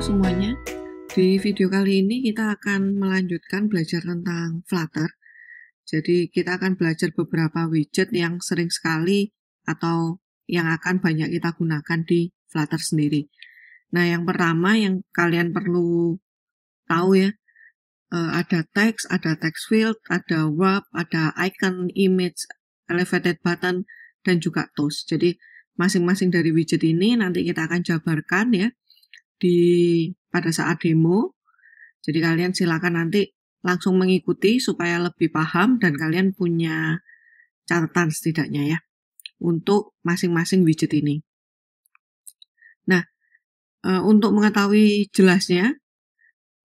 Halo semuanya, di video kali ini kita akan melanjutkan belajar tentang Flutter. Jadi kita akan belajar beberapa widget yang sering sekali atau yang akan banyak kita gunakan di Flutter sendiri. Nah, yang pertama yang kalian perlu tahu ya, ada text field, ada warp, ada icon, image, elevated button, dan juga tools. Jadi masing-masing dari widget ini nanti kita akan jabarkan ya pada saat demo. Jadi kalian silakan nanti langsung mengikuti supaya lebih paham dan kalian punya catatan setidaknya ya untuk masing-masing widget ini. Nah, untuk mengetahui jelasnya,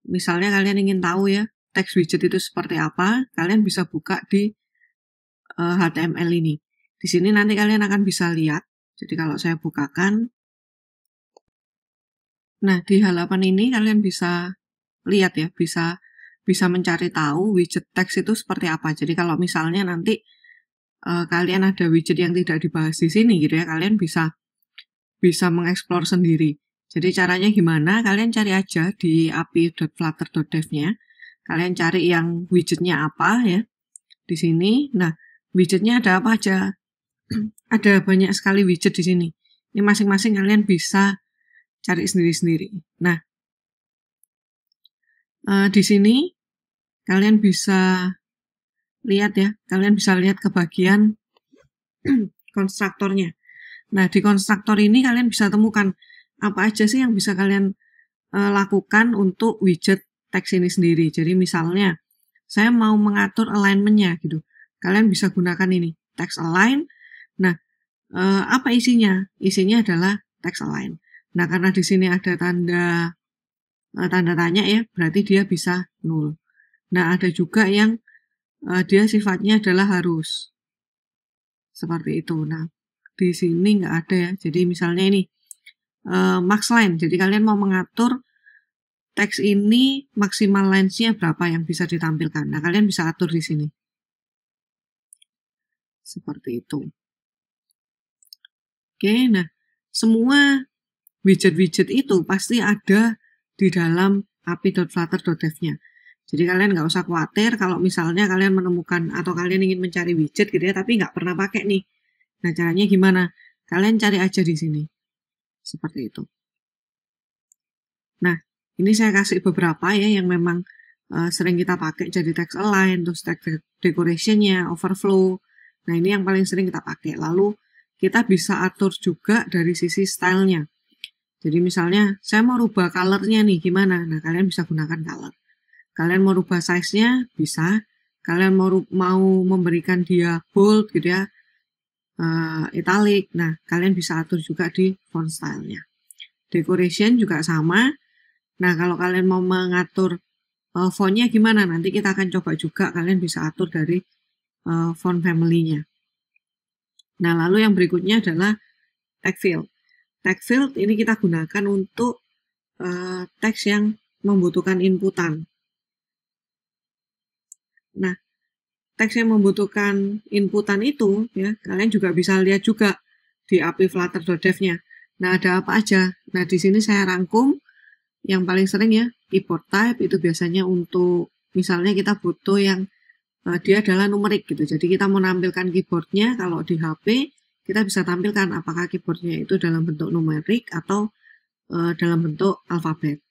misalnya kalian ingin tahu ya text widget itu seperti apa, kalian bisa buka di HTML ini. Di sini nanti kalian akan bisa lihat. Jadi kalau saya bukakan, nah di halaman ini kalian bisa lihat ya, bisa mencari tahu widget text itu seperti apa. Jadi kalau misalnya nanti kalian ada widget yang tidak dibahas di sini gitu ya, kalian bisa mengeksplor sendiri. Jadi caranya gimana? Kalian cari aja di api.flutter.dev-nya. Kalian cari yang widgetnya apa ya di sini. Nah, widgetnya ada apa aja? Ada banyak sekali widget di sini. Ini masing-masing kalian bisa cari sendiri-sendiri. Nah, di sini kalian bisa lihat ya, kalian bisa lihat ke bagian konstruktornya. Nah, di konstruktor ini kalian bisa temukan apa aja sih yang bisa kalian lakukan untuk widget teks ini sendiri. Jadi misalnya, saya mau mengatur alignment-nya gitu. Kalian bisa gunakan ini, text align. Nah, apa isinya? Isinya adalah text align. Nah, karena di sini ada tanda tanya ya, berarti dia bisa null. Nah, ada juga yang dia sifatnya adalah harus. Seperti itu. Nah, di sini nggak ada ya. Jadi misalnya ini, max line. Jadi kalian mau mengatur teks ini maksimal length-nya berapa yang bisa ditampilkan. Nah, kalian bisa atur di sini. Seperti itu. Oke, nah, semua widget-widget itu pasti ada di dalam api.flutter.dev-nya. Jadi kalian nggak usah khawatir kalau misalnya kalian menemukan atau kalian ingin mencari widget gitu ya, tapi nggak pernah pakai nih. Nah, caranya gimana? Kalian cari aja di sini. Seperti itu. Nah, ini saya kasih beberapa ya yang memang sering kita pakai, jadi text align, terus text decoration-nya, overflow. Nah, ini yang paling sering kita pakai. Lalu kita bisa atur juga dari sisi style-nya. Jadi misalnya, saya mau rubah color-nya nih, gimana? Nah, kalian bisa gunakan color. Kalian mau rubah size-nya, bisa. Kalian mau memberikan dia bold gitu ya, italic. Nah, kalian bisa atur juga di font style-nya. Decoration juga sama. Nah, kalau kalian mau mengatur font-nya gimana? Nanti kita akan coba juga, kalian bisa atur dari font family-nya. Nah, lalu yang berikutnya adalah text field. Text field ini kita gunakan untuk teks yang membutuhkan inputan. Nah, teks yang membutuhkan inputan itu, ya, kalian juga bisa lihat juga di api.flutter.dev-nya. Nah, ada apa aja? Nah, di sini saya rangkum yang paling sering ya, keyboard type itu biasanya untuk, misalnya kita butuh yang dia adalah numerik gitu. Jadi kita mau menampilkan keyboardnya, kalau di HP, kita bisa tampilkan apakah keyboardnya itu dalam bentuk numerik atau dalam bentuk alfabet.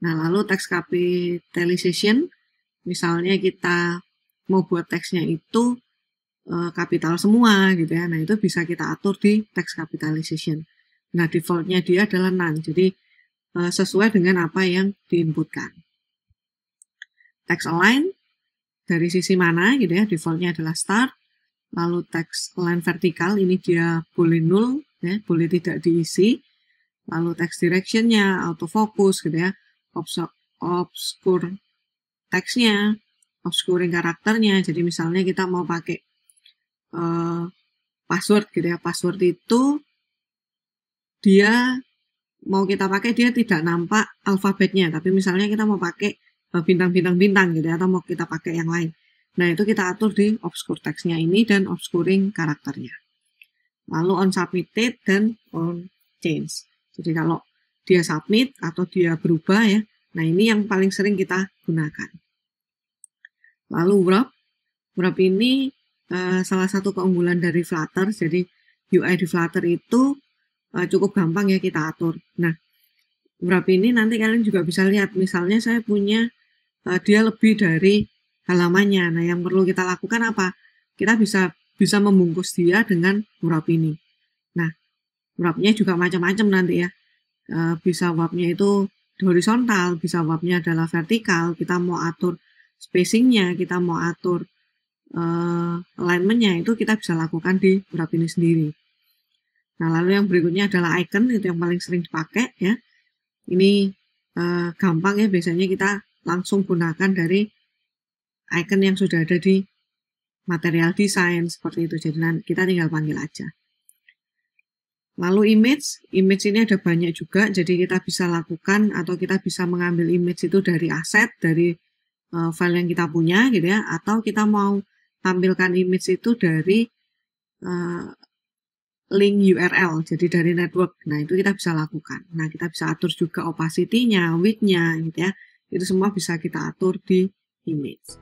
Nah, lalu text capitalization, misalnya kita mau buat teksnya itu kapital semua gitu ya. Nah, itu bisa kita atur di text capitalization. Nah, defaultnya dia adalah none. Jadi sesuai dengan apa yang diinputkan. Text align dari sisi mana gitu ya, defaultnya adalah start. Lalu text align vertikal ini dia boleh null ya, boleh tidak diisi. Lalu text direction-nya autofocus gitu ya, obscure text-nya, obscuring karakternya. Jadi misalnya kita mau pakai password gitu ya, password itu dia mau kita pakai dia tidak nampak alfabetnya, tapi misalnya kita mau pakai bintang-bintang-bintang gitu ya, atau mau kita pakai yang lain. Nah, itu kita atur di obscure text-nya ini dan obscuring karakternya. Lalu on submitted dan on change. Jadi kalau dia submit atau dia berubah ya. Nah, ini yang paling sering kita gunakan. Lalu wrap ini salah satu keunggulan dari Flutter. Jadi UI di Flutter itu cukup gampang ya kita atur. Nah, wrap ini nanti kalian juga bisa lihat. Misalnya saya punya dia lebih dari halamannya. Nah, yang perlu kita lakukan apa? Kita bisa membungkus dia dengan wrap ini. Nah, wrapnya juga macam-macam nanti ya. Bisa wrapnya itu horizontal, bisa wrapnya adalah vertikal. Kita mau atur spacingnya, kita mau atur alignmentnya, itu kita bisa lakukan di wrap ini sendiri. Nah, lalu yang berikutnya adalah icon, itu yang paling sering dipakai ya. Ini gampang ya, biasanya kita langsung gunakan dari icon yang sudah ada di material design seperti itu. Jadi nanti kita tinggal panggil aja. Lalu image ini ada banyak juga. Jadi kita bisa lakukan atau kita bisa mengambil image itu dari aset, dari file yang kita punya gitu ya. Atau kita mau tampilkan image itu dari link URL, jadi dari network. Nah, itu kita bisa lakukan. Nah, kita bisa atur juga opacity-nya, width-nya gitu ya. Itu semua bisa kita atur di image.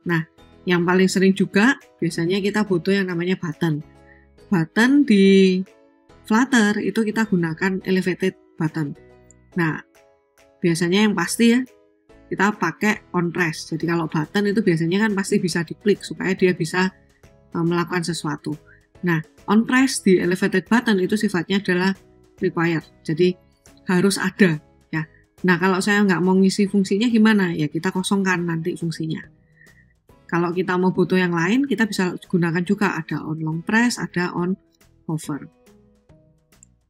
Nah, yang paling sering juga biasanya kita butuh yang namanya button. Button di Flutter itu kita gunakan elevated button. Nah, biasanya yang pasti ya kita pakai on press. Jadi kalau button itu biasanya kan pasti bisa diklik supaya dia bisa melakukan sesuatu. Nah, on press di elevated button itu sifatnya adalah required. Jadi harus ada ya. Nah, kalau saya nggak mau ngisi fungsinya gimana? Ya kita kosongkan nanti fungsinya. Kalau kita mau butuh yang lain, kita bisa gunakan juga ada on long press, ada on hover.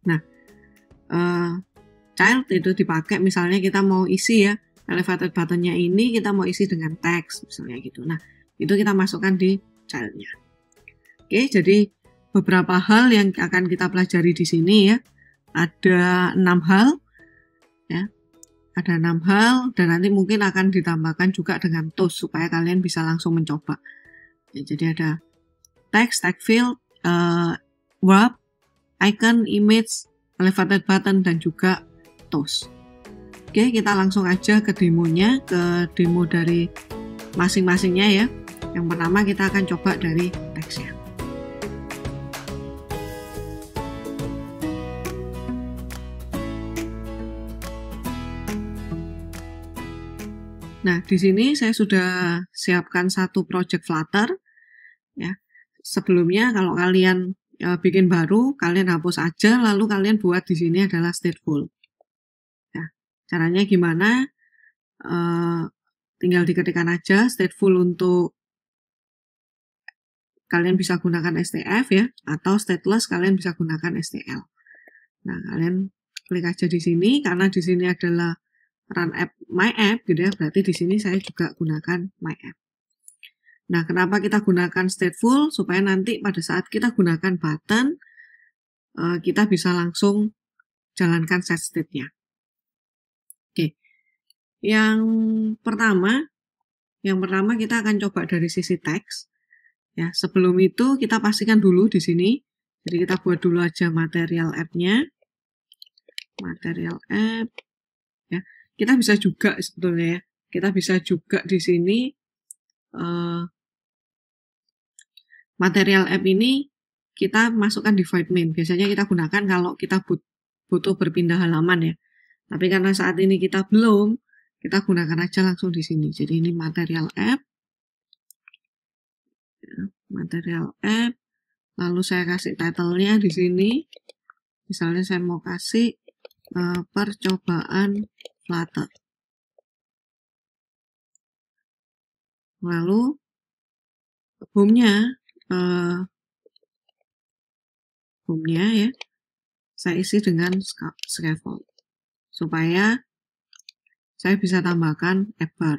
Nah, child itu dipakai misalnya kita mau isi ya, elevated buttonnya ini kita mau isi dengan teks misalnya gitu. Nah, itu kita masukkan di childnya. Oke, jadi beberapa hal yang akan kita pelajari di sini ya. Ada 6 hal ya. Ada 6 hal dan nanti mungkin akan ditambahkan juga dengan tools supaya kalian bisa langsung mencoba. Ya, jadi ada text, tag field, wrap, icon, image, elevated button, dan juga tools. Oke, kita langsung aja ke demonya, ke demo dari masing-masingnya ya. Yang pertama kita akan coba dari teksnya. Nah, di sini saya sudah siapkan satu project Flutter ya. Sebelumnya kalau kalian bikin baru, kalian hapus aja lalu kalian buat di sini adalah stateful. Ya, caranya gimana? Tinggal diketikkan aja stateful untuk kalian bisa gunakan STF ya, atau stateless kalian bisa gunakan STL. Nah, kalian klik aja di sini karena di sini adalah run app my app gitu ya, berarti di sini saya juga gunakan my app. Nah, kenapa kita gunakan stateful? Supaya nanti pada saat kita gunakan button kita bisa langsung jalankan set state-nya. Oke. Yang pertama kita akan coba dari sisi teks. Ya, sebelum itu kita pastikan dulu di sini. Jadi kita buat dulu aja material app-nya. Material app ya. Kita bisa juga sebetulnya ya. Kita bisa juga di sini material app ini kita masukkan di void main. Biasanya kita gunakan kalau kita butuh berpindah halaman ya. Tapi karena saat ini kita belum, kita gunakan aja langsung di sini. Jadi ini material app. Material app. Lalu saya kasih title-nya di sini. Misalnya saya mau kasih percobaan Flutter. Lalu home-nya ya saya isi dengan scaffold supaya saya bisa tambahkan app bar.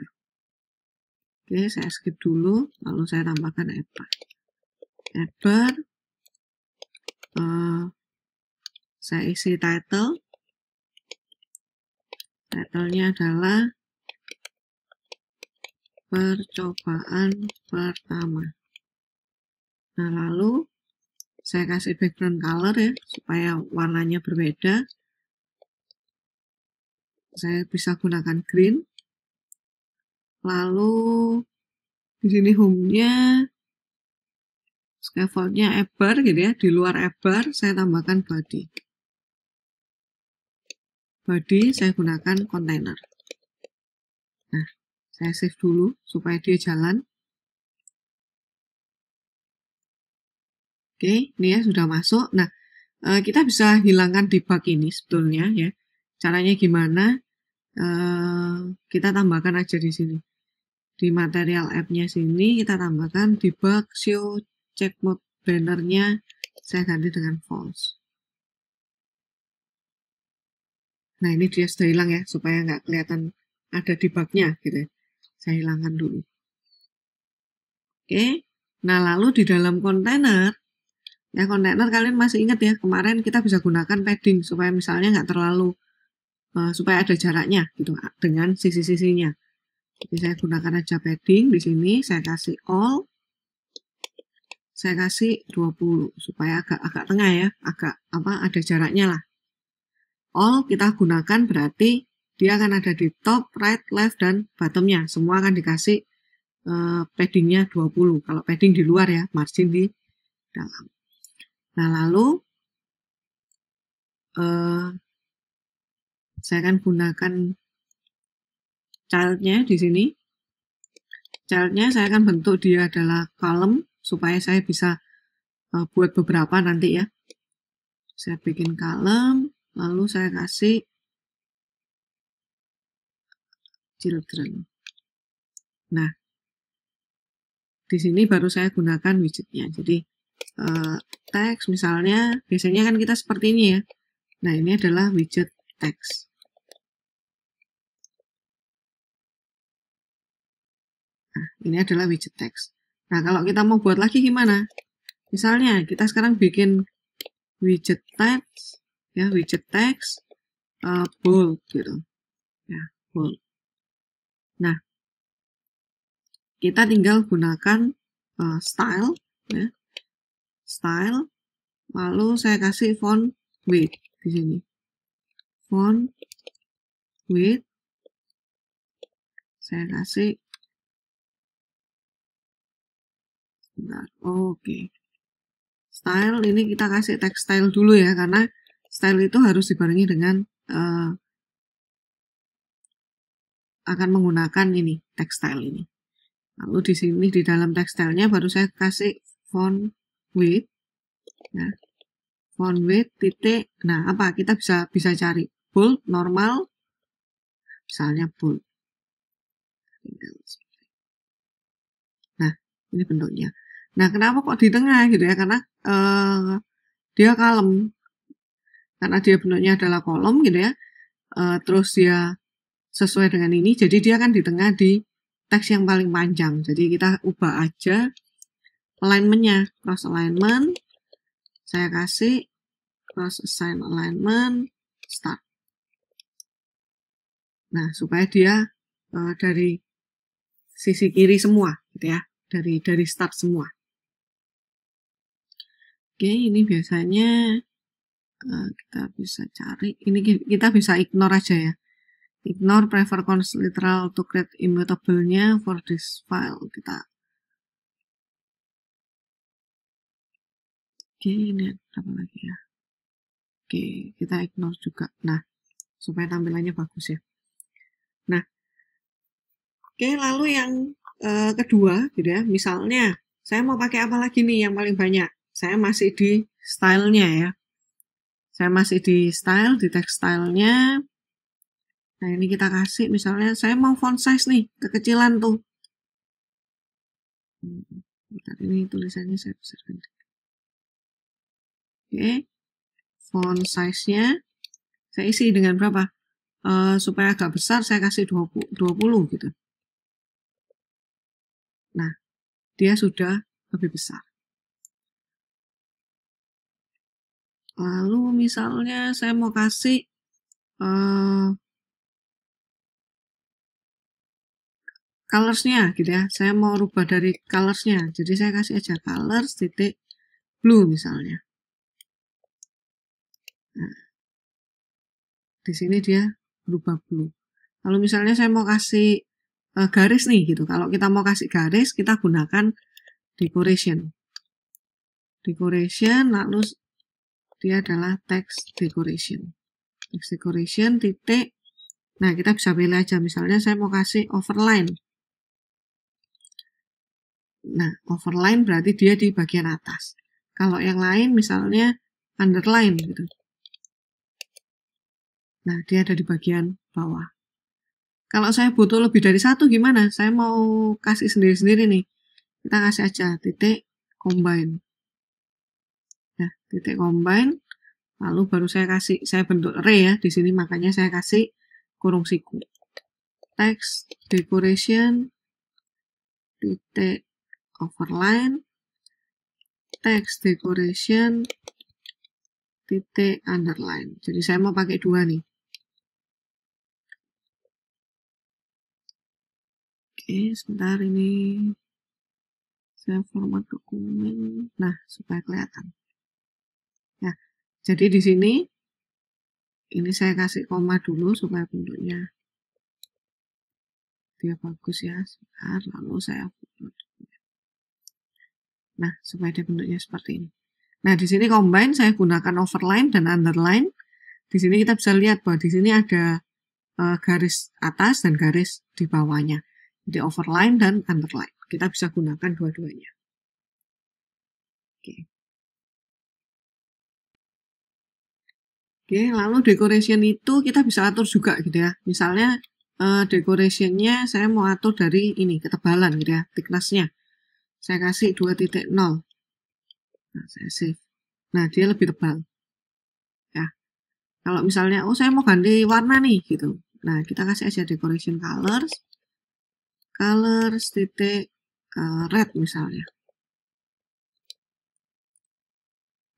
Oke, saya skip dulu lalu saya tambahkan app bar. App bar saya isi title-nya adalah percobaan pertama. Nah, lalu saya kasih background color ya, supaya warnanya berbeda. saya bisa gunakan green. Lalu di sini home-nya, scaffold-nya eber gitu ya. Di luar eber saya tambahkan body. Body saya gunakan container. Nah, saya save dulu supaya dia jalan. Oke, ini ya sudah masuk. Nah, kita bisa hilangkan debug ini sebetulnya ya. Caranya gimana? Kita tambahkan aja di sini. Di material app-nya sini kita tambahkan debug show check mode banner-nya saya ganti dengan false. Nah, ini dia sudah hilang ya, supaya nggak kelihatan ada debug-nya gitu ya. Saya hilangkan dulu. Oke, nah lalu di dalam kontainer, ya kontainer kalian masih ingat ya, kemarin kita bisa gunakan padding supaya misalnya nggak terlalu, supaya ada jaraknya gitu dengan sisi-sisinya. Jadi saya gunakan aja padding di sini, saya kasih all, saya kasih 20 supaya agak tengah ya, agak ada jaraknya lah. All kita gunakan berarti dia akan ada di top, right, left, dan bottomnya. Semua akan dikasih paddingnya 20. Kalau padding di luar ya, margin di dalam. Nah lalu saya akan gunakan child-nya di sini. Child-nya saya akan bentuk dia adalah column supaya saya bisa buat beberapa nanti ya. Saya bikin column, lalu saya kasih children. Nah, di sini baru saya gunakan widgetnya. Jadi teks misalnya, biasanya kan kita seperti ini ya. Nah, ini adalah widget teks. Nah, ini adalah widget teks. Nah, kalau kita mau buat lagi gimana? Misalnya, kita sekarang bikin widget teks, ya, widget teks, bold gitu. Ya, bold. Nah, kita tinggal gunakan style, ya. Style, lalu saya kasih font width di sini. Font width, saya kasih, oke. Style ini kita kasih text style dulu ya, karena style itu harus dibarengi dengan akan menggunakan ini text style ini. Lalu di sini di dalam text style-nya baru saya kasih font width. Nah, font width titik. Nah, apa? Kita bisa cari bold, normal, misalnya bold. Nah, ini bentuknya. Nah, kenapa kok di tengah gitu ya? Karena dia kalem. Karena dia bentuknya adalah kolom gitu ya. Terus dia sesuai dengan ini, jadi dia kan di tengah di teks yang paling panjang. Jadi kita ubah aja alignment-nya, cross alignment. Saya kasih cross assign alignment start. Nah, supaya dia dari sisi kiri semua gitu ya, dari start semua. Oke, ini biasanya kita bisa cari, ini kita bisa ignore aja ya. Ignore prefer const literal to create immutable-nya for this file. Oke, ini apa lagi ya? Oke, kita ignore juga. Nah, supaya tampilannya bagus ya. Nah, oke, lalu yang kedua gitu ya. Misalnya, saya mau pakai apa lagi nih yang paling banyak? Saya masih di style-nya ya. Saya masih di style, di text style-nya. Nah, ini kita kasih, misalnya saya mau font size nih, kekecilan tuh. Bentar, ini tulisannya saya bisa ganti. Oke, font size-nya saya isi dengan berapa? Supaya agak besar, saya kasih 20 gitu. Nah, dia sudah lebih besar. Lalu misalnya saya mau kasih colors-nya gitu ya. Saya mau rubah dari colors-nya. Jadi saya kasih aja colors titik blue misalnya. Nah, di sini dia berubah blue. Kalau misalnya saya mau kasih garis nih gitu. Kalau kita mau kasih garis, kita gunakan decoration. Decoration, lalu dia adalah text decoration. Text decoration, titik. Nah, kita bisa pilih aja. Misalnya saya mau kasih overline. Nah, overline berarti dia di bagian atas. Kalau yang lain misalnya underline gitu. Nah, dia ada di bagian bawah. Kalau saya butuh lebih dari satu gimana? Saya mau kasih sendiri-sendiri nih. Kita kasih aja titik combine. Nah, titik combine. Lalu baru saya bentuk array ya di sini, makanya saya kasih kurung siku. Text decoration titik overline text decoration titik underline. Jadi saya mau pakai dua nih. Oke, sebentar ini saya format dokumen. Nah, supaya kelihatan. Ya, jadi di sini ini saya kasih koma dulu supaya bentuknya dia bagus ya. Sebentar, lalu saya upload. Nah, supaya dia bentuknya seperti ini. Nah, di sini combine saya gunakan overline dan underline. Di sini kita bisa lihat bahwa di sini ada garis atas dan garis di bawahnya. Jadi overline dan underline. Kita bisa gunakan dua-duanya. Oke. Oke, lalu decoration itu kita bisa atur juga gitu ya. Misalnya decorationnya saya mau atur dari ini, ketebalan gitu ya, thickness-nya. Saya kasih 2.0. Nah, saya save. Nah, dia lebih tebal. Ya. Kalau misalnya, oh saya mau ganti warna nih gitu. Nah, kita kasih aja decoration colors. Colors titik red misalnya.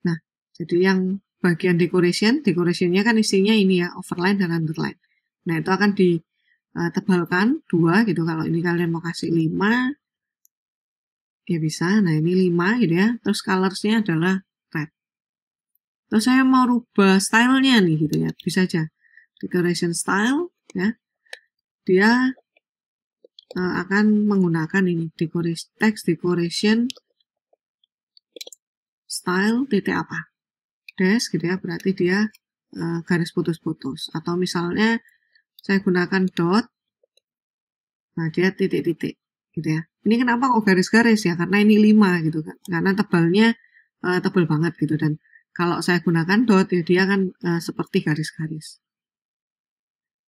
Nah, jadi yang bagian decorationnya kan isinya ini ya, overline dan underline. Nah, itu akan ditebalkan 2 gitu. Kalau ini kalian mau kasih 5, ya bisa. Nah, ini 5 gitu ya. Terus colorsnya adalah red. Terus saya mau rubah stylenya nih gitu ya. Bisa aja. Decoration style ya. Dia akan menggunakan ini text decoration style titik apa. Dash gitu ya. Berarti dia garis putus-putus. Atau misalnya saya gunakan dot. Nah, dia titik-titik gitu ya. Ini kenapa kok garis-garis ya? Karena ini 5 gitu kan. Karena tebalnya tebal banget gitu. Dan kalau saya gunakan dot ya dia akan seperti garis-garis.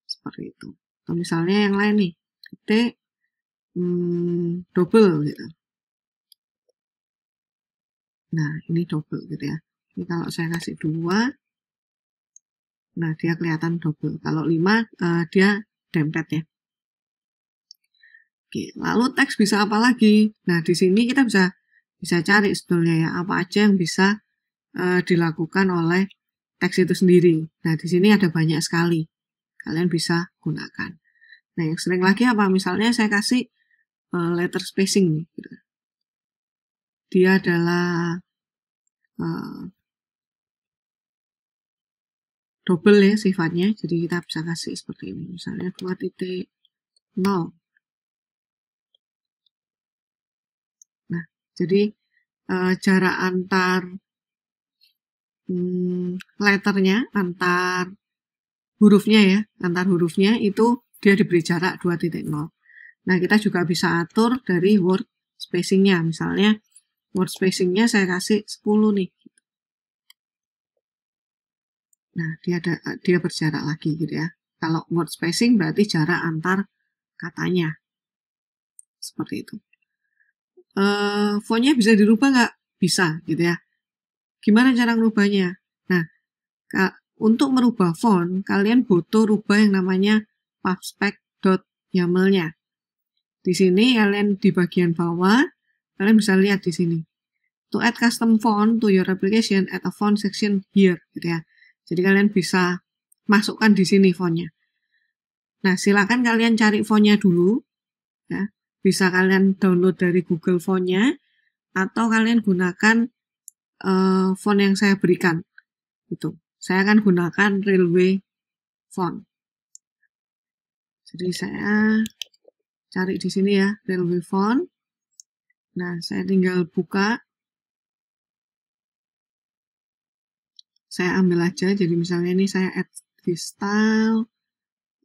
Seperti itu. Atau misalnya yang lain nih. Titik double gitu. Nah, ini double gitu ya. Ini kalau saya kasih 2, nah dia kelihatan double. Kalau 5 dia dempet ya. Oke, lalu teks bisa apa lagi? Nah, di sini kita bisa cari sebetulnya ya apa aja yang bisa dilakukan oleh teks itu sendiri. Nah, di sini ada banyak sekali. Kalian bisa gunakan. Nah, yang sering lagi apa? Misalnya saya kasih letter spacing nih. Gitu. Dia adalah double ya sifatnya. Jadi kita bisa kasih seperti ini. Misalnya 2.0. Nah, jadi jarak antar letternya, antar hurufnya itu dia diberi jarak 2.0. Nah, kita juga bisa atur dari word spacing-nya. Misalnya, word spacing-nya saya kasih 10 nih. Nah, dia berjarak lagi gitu ya. Kalau word spacing berarti jarak antar katanya. Seperti itu. Fontnya bisa dirubah nggak? Bisa gitu ya. Gimana cara merubahnya? Nah, untuk merubah font, kalian butuh rubah yang namanya pubspec.yaml-nya. Di sini kalian di bagian bawah, kalian bisa lihat di sini. To add custom font to your application, add a font section here, gitu ya. Jadi kalian bisa masukkan di sini fontnya. Nah, silakan kalian cari fontnya dulu, ya. Bisa kalian download dari Google fontnya, atau kalian gunakan font yang saya berikan. Itu. Saya akan gunakan Railway font. Jadi saya cari di sini ya, railway font. Nah, saya tinggal buka. Saya ambil aja, jadi misalnya ini saya add di style,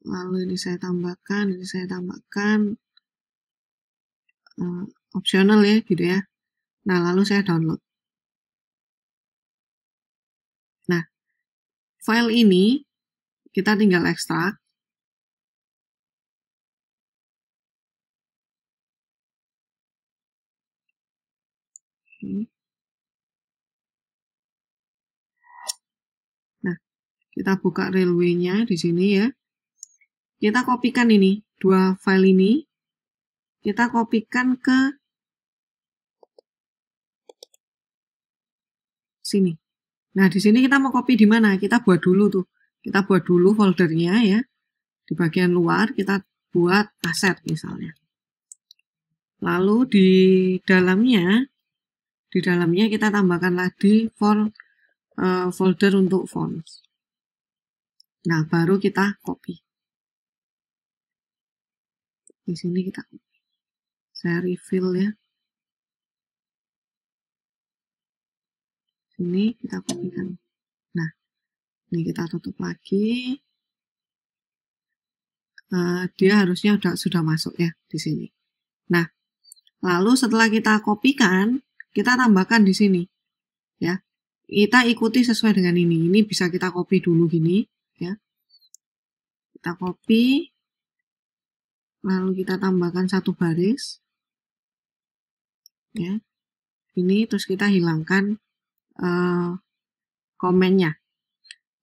lalu ini saya tambahkan, optional ya, gitu ya. Nah, lalu saya download. Nah, file ini kita tinggal ekstrak. Nah, kita buka railway-nya di sini ya. Kita kopikan ini, dua file ini. Kita kopikan ke sini. Nah, di sini kita mau copy di mana? Kita buat dulu tuh. Kita buat dulu foldernya ya. Di bagian luar kita buat aset misalnya. Lalu di dalamnya kita tambahkan lagi folder untuk fonts. Nah, baru kita copy. Di sini kita copy. Saya refill ya. Sini kita kopikan. Nah, ini kita tutup lagi. Dia harusnya sudah masuk ya di sini. Nah, lalu setelah kita kopikan, kita tambahkan di sini ya. Kita ikuti sesuai dengan ini. Ini bisa kita copy dulu gini ya. Kita copy, lalu kita tambahkan satu baris ya. Ini terus kita hilangkan komennya.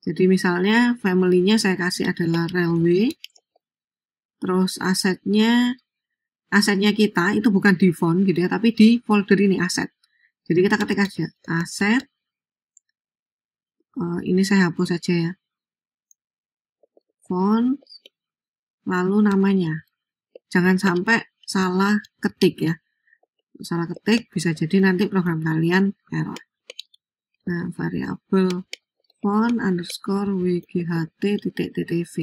Jadi misalnya family-nya saya kasih adalah railway. Terus asetnya kita itu bukan di font gitu ya, tapi di folder ini aset. Jadi kita ketik aja aset. Ini saya hapus aja ya. Font, lalu namanya. Jangan sampai salah ketik ya. Salah ketik bisa jadi nanti program kalian error. Nah, variabel font underscore wgt.tv.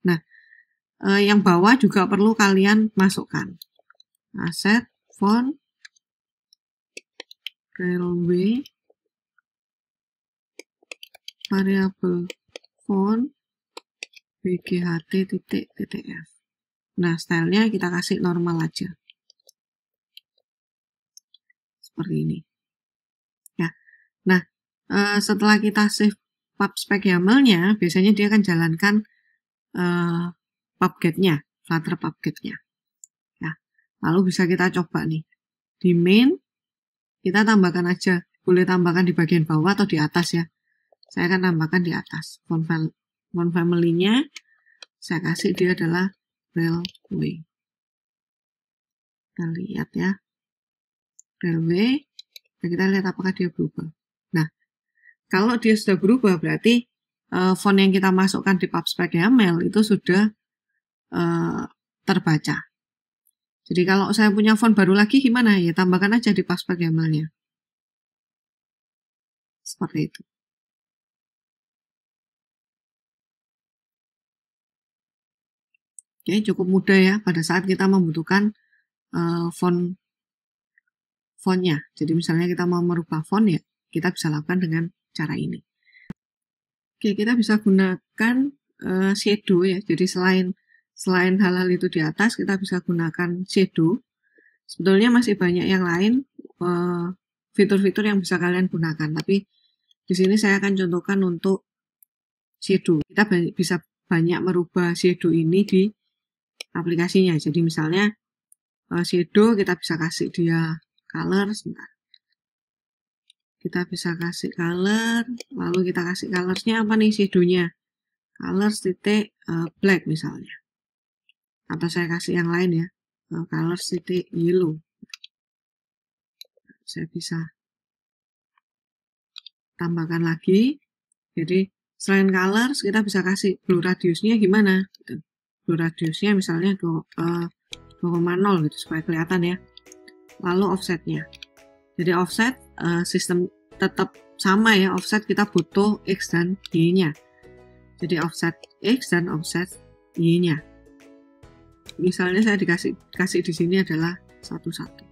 Nah, yang bawah juga perlu kalian masukkan. Aset, font, railway, variabel font, wgt.tf. Nah, stylenya kita kasih normal aja. Seperti ini. Ya. Nah, setelah kita save pubspec YAML-nya, biasanya dia akan jalankan pubget-nya, Flutter pubget-nya. Ya. Lalu bisa kita coba nih. Di main, kita tambahkan aja. Boleh tambahkan di bagian bawah atau di atas ya. Saya akan tambahkan di atas. Font family-nya, saya kasih dia adalah railway. Kita lihat ya. Railway. Dan kita lihat apakah dia berubah. Nah, kalau dia sudah berubah, berarti font yang kita masukkan di pubspec YAML itu sudah terbaca. Jadi kalau saya punya font baru lagi gimana? Ya tambahkan aja di pubspec YAML-nya. Seperti itu. Oke, cukup mudah ya pada saat kita membutuhkan fontnya. Jadi misalnya kita mau merubah font ya, kita bisa lakukan dengan cara ini. Oke, kita bisa gunakan shadow ya. Jadi selain hal-hal itu di atas, kita bisa gunakan shadow. Sebetulnya masih banyak yang lain fitur-fitur yang bisa kalian gunakan. Tapi di sini saya akan contohkan untuk shadow. Kita bisa banyak merubah shadow ini di aplikasinya. Jadi misalnya shadow kita bisa kasih dia color. Sebentar. Kita bisa kasih color, lalu kita kasih colors-nya apa nih shadownya? Colors titik black misalnya. Atau saya kasih yang lain ya, colors titik yellow. Saya bisa tambahkan lagi. Jadi selain colors kita bisa kasih blue radiusnya gimana? Gitu. Blue radiusnya misalnya 2,0 gitu supaya kelihatan ya. Lalu offsetnya. Jadi offset sistem tetap sama ya, offset kita butuh X dan Y-nya. Jadi offset X dan offset Y-nya. misalnya saya kasih di sini adalah 11.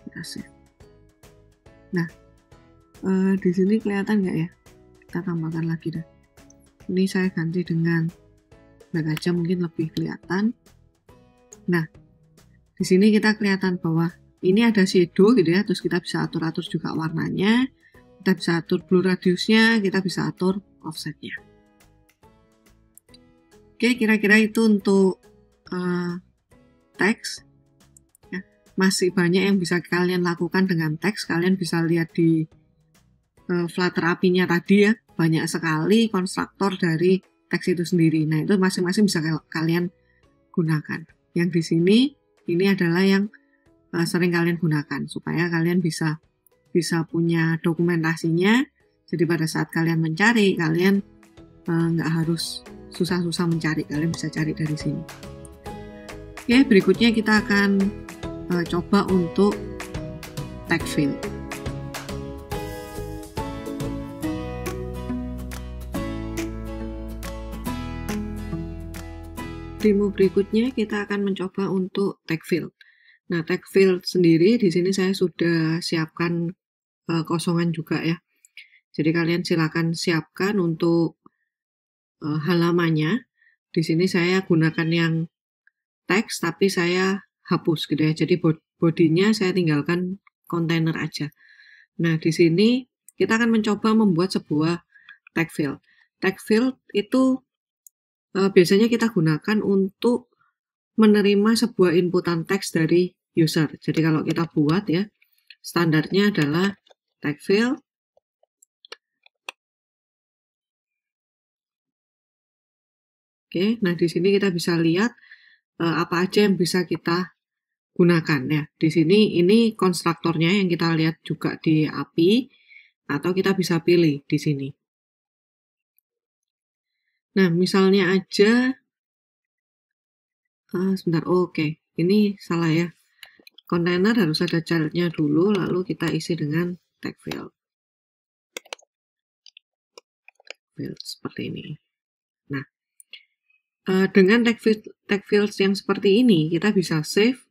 Kita save. Nah, di sini kelihatan nggak ya? Kita tambahkan lagi dah. Ini saya ganti dengan black aja, mungkin lebih kelihatan. Nah, di sini kita kelihatan bahwa ini ada shadow gitu ya, terus kita bisa atur-atur juga warnanya, kita bisa atur blur radiusnya, kita bisa atur offsetnya. Oke, kira-kira itu untuk teks. Ya, masih banyak yang bisa kalian lakukan dengan teks. Kalian bisa lihat di Flutter API-nya tadi ya, banyak sekali konstruktor dari teks itu sendiri. Nah, itu masing-masing bisa kalian gunakan. Yang di sini ini adalah yang sering kalian gunakan supaya kalian bisa punya dokumentasinya. Jadi pada saat kalian mencari, kalian nggak harus susah-susah mencari, kalian bisa cari dari sini. Oke, berikutnya kita akan coba untuk tag fill. Demo berikutnya kita akan mencoba untuk tag fill. Nah, tag fill sendiri di sini saya sudah siapkan kosongan juga ya. Jadi kalian silakan siapkan untuk halamannya. Di sini saya gunakan yang teks, tapi saya hapus gitu ya. Jadi bodinya saya tinggalkan kontainer aja. Nah, di sini kita akan mencoba membuat sebuah tag fill. Tag fill itu biasanya kita gunakan untuk menerima sebuah inputan teks dari user. Jadi kalau kita buat ya, standarnya adalah tag fill. Oke, nah di sini kita bisa lihat apa aja yang bisa kita gunakan ya. Di sini ini konstruktornya yang kita lihat juga di API, atau kita bisa pilih di sini. Nah, misalnya aja sebentar, oke. Ini salah ya. Kontainer harus ada childnya dulu, lalu kita isi dengan tag fill. Seperti ini. Nah, dengan tag fields yang seperti ini, kita bisa save,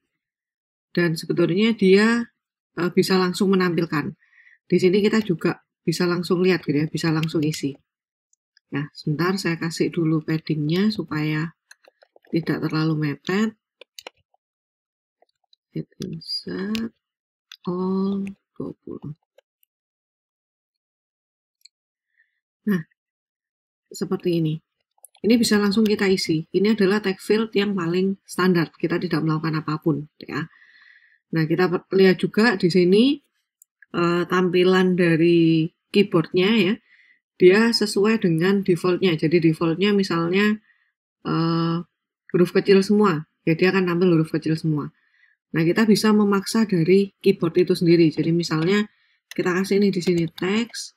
dan sebetulnya dia bisa langsung menampilkan. Di sini kita juga bisa langsung lihat gitu ya, bisa langsung isi. Ya, sebentar saya kasih dulu paddingnya supaya tidak terlalu mepet. Hit insert all 20. Nah, seperti ini. Ini bisa langsung kita isi. Ini adalah tag field yang paling standar. Kita tidak melakukan apapun, ya. Nah, kita lihat juga di sini tampilan dari keyboardnya ya. Dia sesuai dengan defaultnya. Jadi defaultnya misalnya huruf kecil semua. Ya, dia akan tampil huruf kecil semua. Nah, kita bisa memaksa dari keyboard itu sendiri. Jadi misalnya kita kasih ini di sini text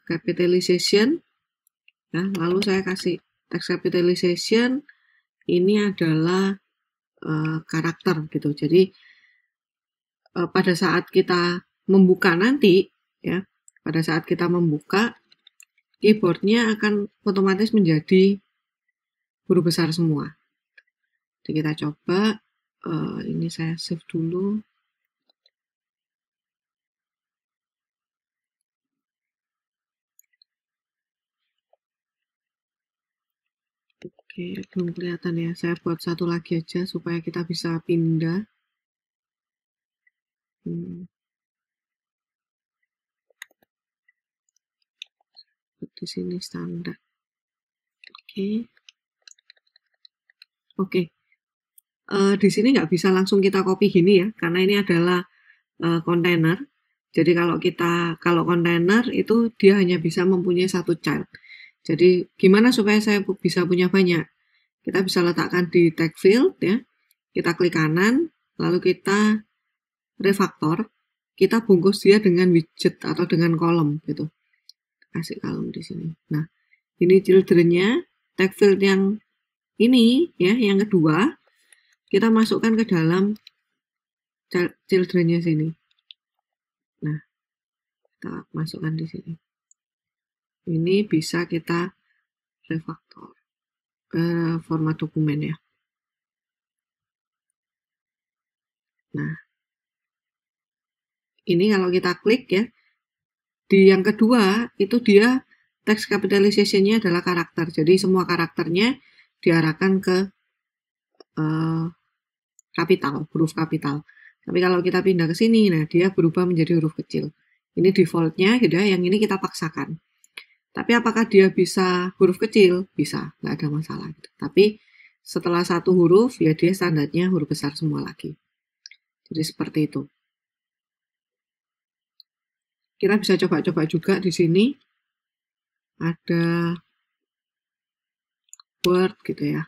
capitalization. Nah, lalu saya kasih text capitalization. Ini adalah karakter gitu. Jadi pada saat kita membuka nanti ya, pada saat kita membuka keyboardnya akan otomatis menjadi huruf besar semua. Jadi kita coba. Ini saya save dulu. Oke, belum kelihatan ya. Saya buat satu lagi aja supaya kita bisa pindah. Di sini standar. Oke. Di sini nggak bisa langsung kita copy gini ya, karena ini adalah kontainer. Jadi kalau kontainer itu dia hanya bisa mempunyai satu child. Jadi gimana supaya saya bisa punya banyak? Kita bisa letakkan di tag field ya. Kita klik kanan, lalu kita refactor. Kita bungkus dia dengan widget atau dengan kolom gitu. Kasih kolom di sini. Nah, ini children-nya, tag field yang ini ya, yang kedua. Kita masukkan ke dalam children-nya sini. Nah, kita masukkan di sini. Ini bisa kita refactor ke format dokumen ya. Nah, ini kalau kita klik ya, di yang kedua itu dia text capitalization-nya adalah karakter. Jadi semua karakternya diarahkan ke kapital, huruf kapital. Tapi kalau kita pindah ke sini, nah dia berubah menjadi huruf kecil. Ini default-nya gitu ya, yang ini kita paksakan. Tapi apakah dia bisa huruf kecil? Bisa, nggak ada masalah. Gitu. Tapi setelah satu huruf, ya dia standarnya huruf besar semua lagi. Jadi seperti itu. Kita bisa coba-coba juga di sini. Ada Word gitu ya.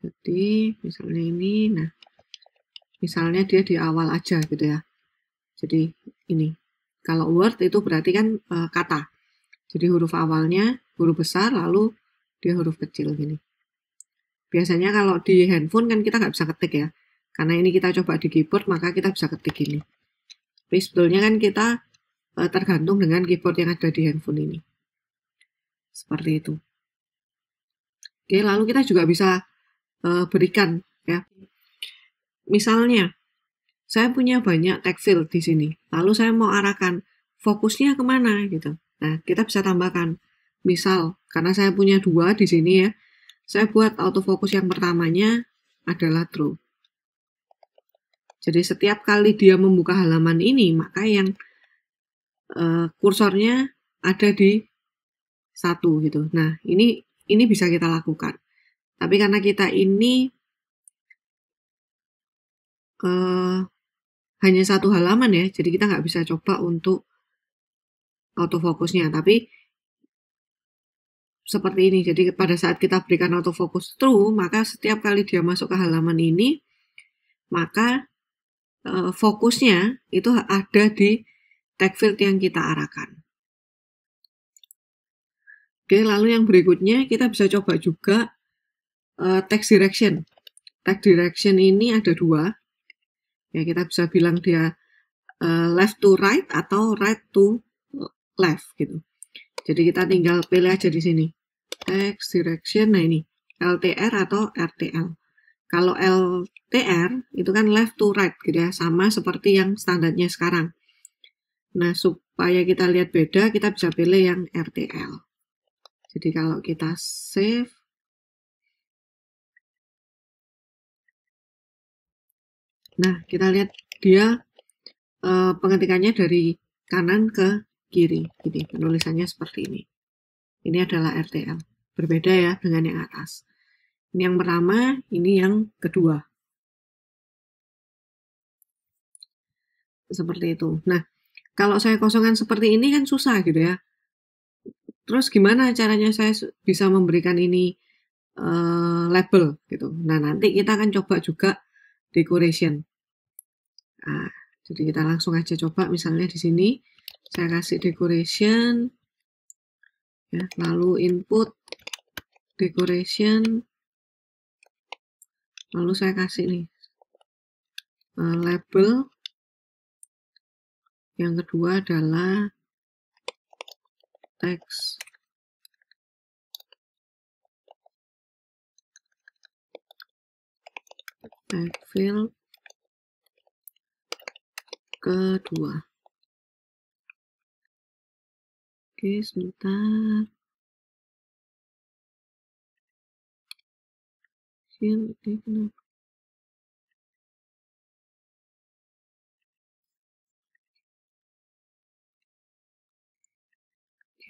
Jadi misalnya ini, nah misalnya dia di awal aja gitu ya. Jadi ini, kalau Word itu berarti kan kata. Jadi huruf awalnya huruf besar, lalu dia huruf kecil gini. Biasanya kalau di handphone kan kita nggak bisa ketik ya. Karena ini kita coba di keyboard, maka kita bisa ketik ini. Tapi sebetulnya kan kita tergantung dengan keyboard yang ada di handphone ini. Seperti itu. Oke, lalu kita juga bisa berikan ya. Misalnya, saya punya banyak text field di sini. Lalu saya mau arahkan fokusnya kemana gitu. Nah, kita bisa tambahkan. Misal, karena saya punya 2 di sini ya, saya buat autofocus yang pertamanya adalah true. Jadi setiap kali dia membuka halaman ini, maka yang kursornya ada di 1 gitu. Nah, ini bisa kita lakukan. Tapi karena kita ini hanya 1 halaman ya, jadi kita nggak bisa coba untuk autofokusnya. Tapi seperti ini, jadi pada saat kita berikan autofocus true, maka setiap kali dia masuk ke halaman ini, maka fokusnya itu ada di text field yang kita arahkan. Oke, lalu yang berikutnya kita bisa coba juga text direction. Text direction ini ada 2. Ya, kita bisa bilang dia left to right atau right to left gitu. Jadi kita tinggal pilih aja di sini. Text direction, nah ini LTR atau RTL. Kalau LTR itu kan left to right gitu ya, sama seperti yang standarnya sekarang. Nah, supaya kita lihat beda, kita bisa pilih yang RTL. Jadi kalau kita save, nah kita lihat dia pengetikannya dari kanan ke kiri. Jadi penulisannya seperti ini. Ini adalah RTL. Berbeda ya dengan yang atas. Ini yang pertama, ini yang kedua. Seperti itu. Nah, kalau saya kosongan seperti ini kan susah gitu ya. Terus gimana caranya saya bisa memberikan ini label gitu. Nah, nanti kita akan coba juga decoration. Nah, jadi kita langsung aja coba misalnya di sini saya kasih decoration ya, lalu input decoration, lalu saya kasih nih label. Yang kedua adalah text field kedua. Oke, sebentar.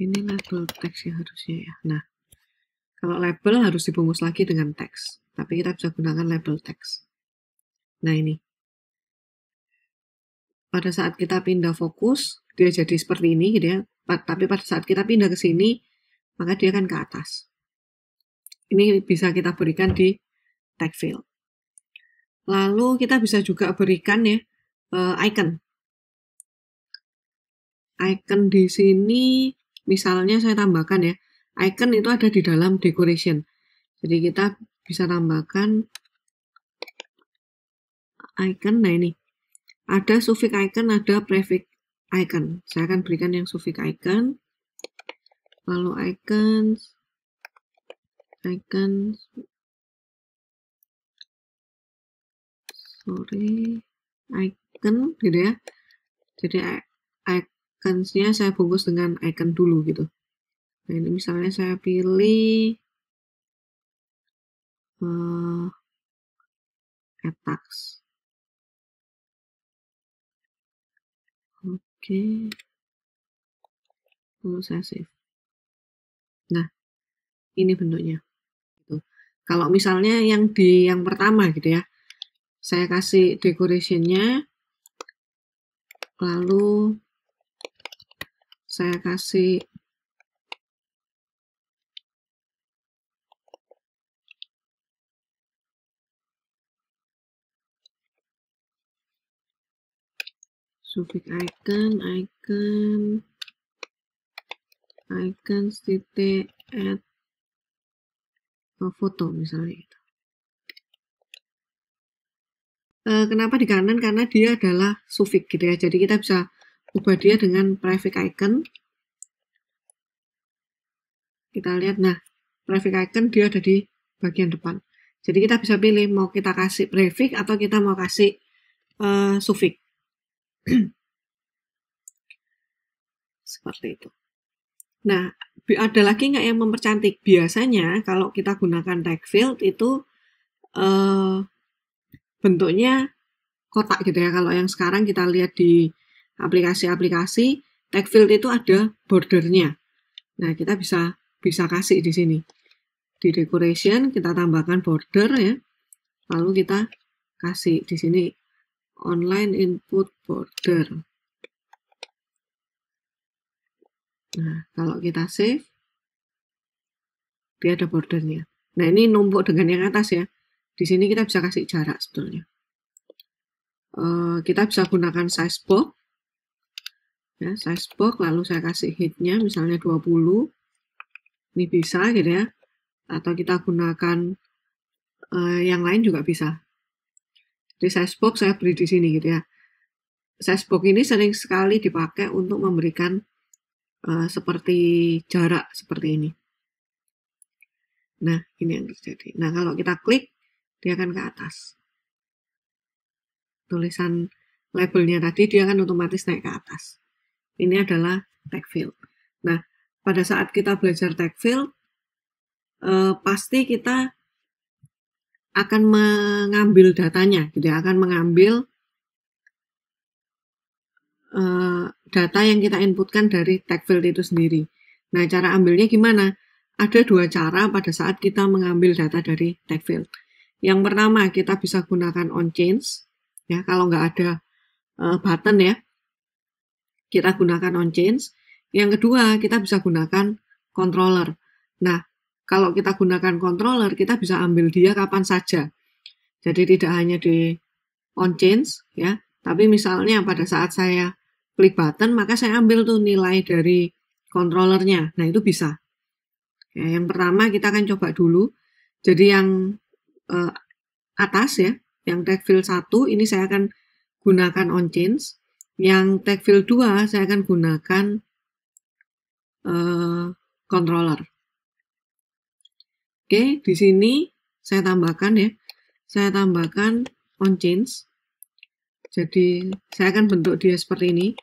Ini label teks ya harusnya ya. Nah, kalau label harus dibungkus lagi dengan teks. Tapi kita bisa gunakan label teks. Nah, ini. Pada saat kita pindah fokus, dia jadi seperti ini gitu ya. Tapi pada saat kita pindah ke sini, maka dia akan ke atas. Ini bisa kita berikan di text field. Lalu kita bisa juga berikan ya icon. Icon di sini misalnya saya tambahkan ya. Icon itu ada di dalam decoration. Jadi kita bisa tambahkan icon. Nah ini. Ada suffix icon, ada prefix icon. Saya akan berikan yang suffix icon. Lalu icons. icon gitu ya. Jadi iconsnya saya bungkus dengan icon dulu gitu. Nah ini misalnya saya pilih attacks. Oke. Lalu saya save. Nah, ini bentuknya. Gitu. Kalau misalnya yang pertama gitu ya, saya kasih decoration-nya, lalu saya kasih suffix icon titik add foto misalnya gitu. Kenapa di kanan? Karena dia adalah suffix gitu ya. Jadi kita bisa ubah dia dengan prefix icon. Kita lihat, nah prefix icon dia ada di bagian depan. Jadi kita bisa pilih mau kita kasih prefix atau kita mau kasih suffix. Seperti itu. Nah, ada lagi nggak yang mempercantik? Biasanya kalau kita gunakan tag field itu bentuknya kotak gitu ya. Kalau yang sekarang kita lihat di aplikasi-aplikasi, tag field itu ada bordernya. Nah, kita bisa kasih di sini. Di decoration kita tambahkan border ya. Lalu kita kasih di sini online input border. Nah, kalau kita save, dia ada bordernya. Nah, ini numpuk dengan yang atas ya. Di sini kita bisa kasih jarak sebetulnya. Kita bisa gunakan size box. Ya, size box, lalu saya kasih height-nya misalnya 20. Ini bisa gitu ya. Atau kita gunakan yang lain juga bisa. Jadi size box saya beri di sini gitu ya. Size box ini sering sekali dipakai untuk memberikan seperti jarak seperti ini. Nah, ini yang terjadi. Nah, kalau kita klik, dia akan ke atas. Tulisan labelnya tadi, dia akan otomatis naik ke atas. Ini adalah tag field. Nah, pada saat kita belajar tag field, pasti kita akan mengambil datanya, gitu ya, akan mengambil data yang kita inputkan dari tag field itu sendiri. Nah, cara ambilnya gimana? Ada dua cara pada saat kita mengambil data dari tag field. Yang pertama, kita bisa gunakan on change. Ya, kalau nggak ada button ya, kita gunakan on change. Yang kedua, kita bisa gunakan controller. Nah, kalau kita gunakan controller, kita bisa ambil dia kapan saja. Jadi tidak hanya di on change ya, tapi misalnya pada saat saya klik button, maka saya ambil tuh nilai dari controllernya. Nah, itu bisa. Ya, yang pertama kita akan coba dulu. Jadi yang atas ya, yang tag field 1 ini saya akan gunakan on change. Yang tag field 2 saya akan gunakan controller. Oke, di sini saya tambahkan ya. Saya tambahkan on change. Jadi saya akan bentuk dia seperti ini.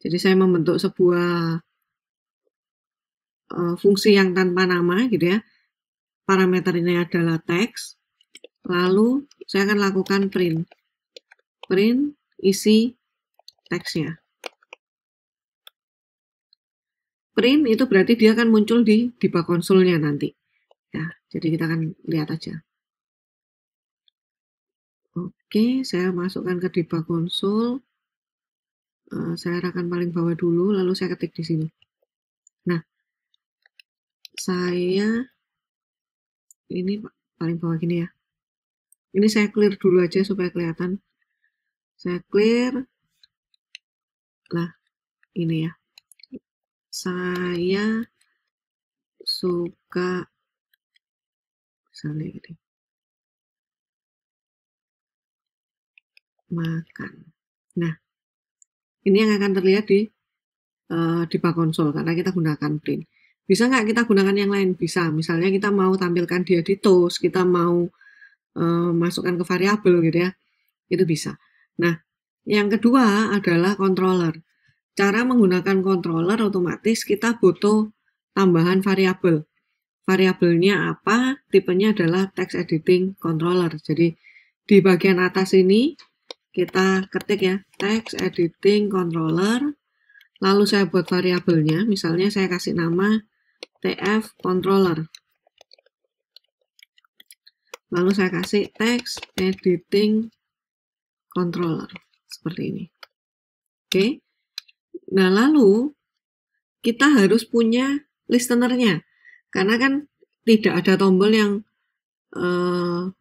Jadi saya membentuk sebuah fungsi yang tanpa nama gitu ya. Parameternya adalah text. Lalu saya akan lakukan print. Print isi teksnya. Print itu berarti dia akan muncul di debug konsolnya nanti. Ya, jadi kita akan lihat aja. Oke, saya masukkan ke debug konsol. Saya arahkan paling bawah dulu, lalu saya ketik di sini. Nah, saya ini paling bawah gini ya. Ini saya clear dulu aja supaya kelihatan. Saya clear. Nah, ini ya. Saya suka misalnya gitu. Makan. Nah, ini yang akan terlihat di debug konsol karena kita gunakan print. Bisa nggak kita gunakan yang lain? Bisa. Misalnya kita mau tampilkan dia di toast, kita mau masukkan ke variabel gitu ya, itu bisa. Nah, yang kedua adalah controller. Cara menggunakan controller otomatis kita butuh tambahan variabel. Variabelnya apa? Tipenya adalah text editing controller. Jadi di bagian atas ini kita ketik ya, text editing controller. Lalu saya buat variabelnya, misalnya saya kasih nama tf controller. Lalu saya kasih text editing controller seperti ini. Oke. Nah, lalu kita harus punya listenernya. Karena kan tidak ada tombol yang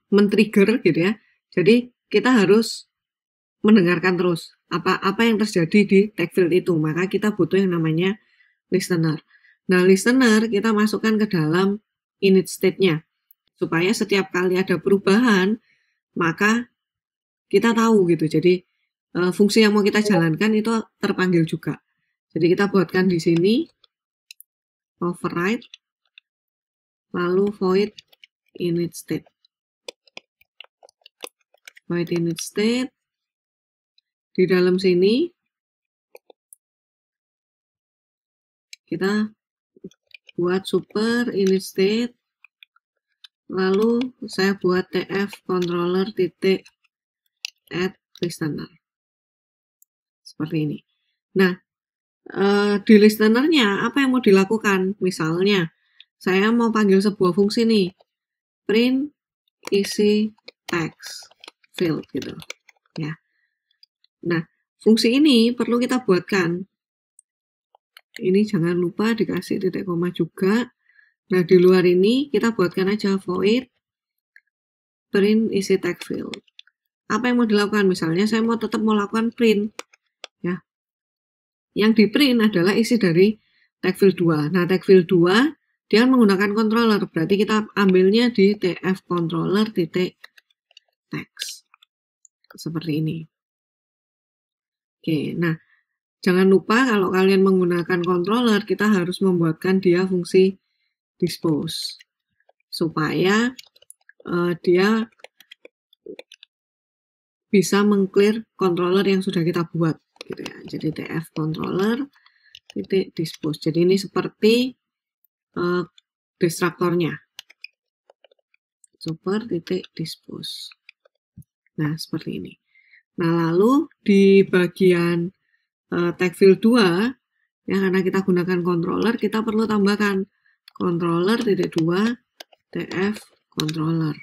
men-trigger gitu ya. Jadi kita harus mendengarkan terus apa yang terjadi di tag field itu. Maka kita butuh yang namanya listener. Nah, listener kita masukkan ke dalam init state-nya. Supaya setiap kali ada perubahan, maka kita tahu gitu. Jadi fungsi yang mau kita jalankan itu terpanggil juga. Jadi kita buatkan di sini override lalu void init state. Void init state. Di dalam sini kita buat super init state. Lalu saya buat tf controller titik add listener. Seperti ini. Nah, di listenernya apa yang mau dilakukan? Misalnya, saya mau panggil sebuah fungsi nih, print isi text field gitu, ya. Nah, fungsi ini perlu kita buatkan. Ini jangan lupa dikasih titik koma juga. Nah, di luar ini kita buatkan aja void print isi text field. Apa yang mau dilakukan? Misalnya saya tetap mau lakukan print, ya. Yang di print adalah isi dari tag field 2. Nah, tag field 2 dia menggunakan controller, berarti kita ambilnya di tf controller titik text. Seperti ini. Oke, nah jangan lupa kalau kalian menggunakan controller, kita harus membuatkan dia fungsi dispose supaya dia bisa meng-clear controller yang sudah kita buat gitu ya. Jadi tf controller titik dispose. Jadi ini seperti destruktornya. Super titik dispose. Nah, seperti ini. Nah, lalu di bagian tag field 2 ya, karena kita gunakan controller, kita perlu tambahkan controller titik 2 tf controller.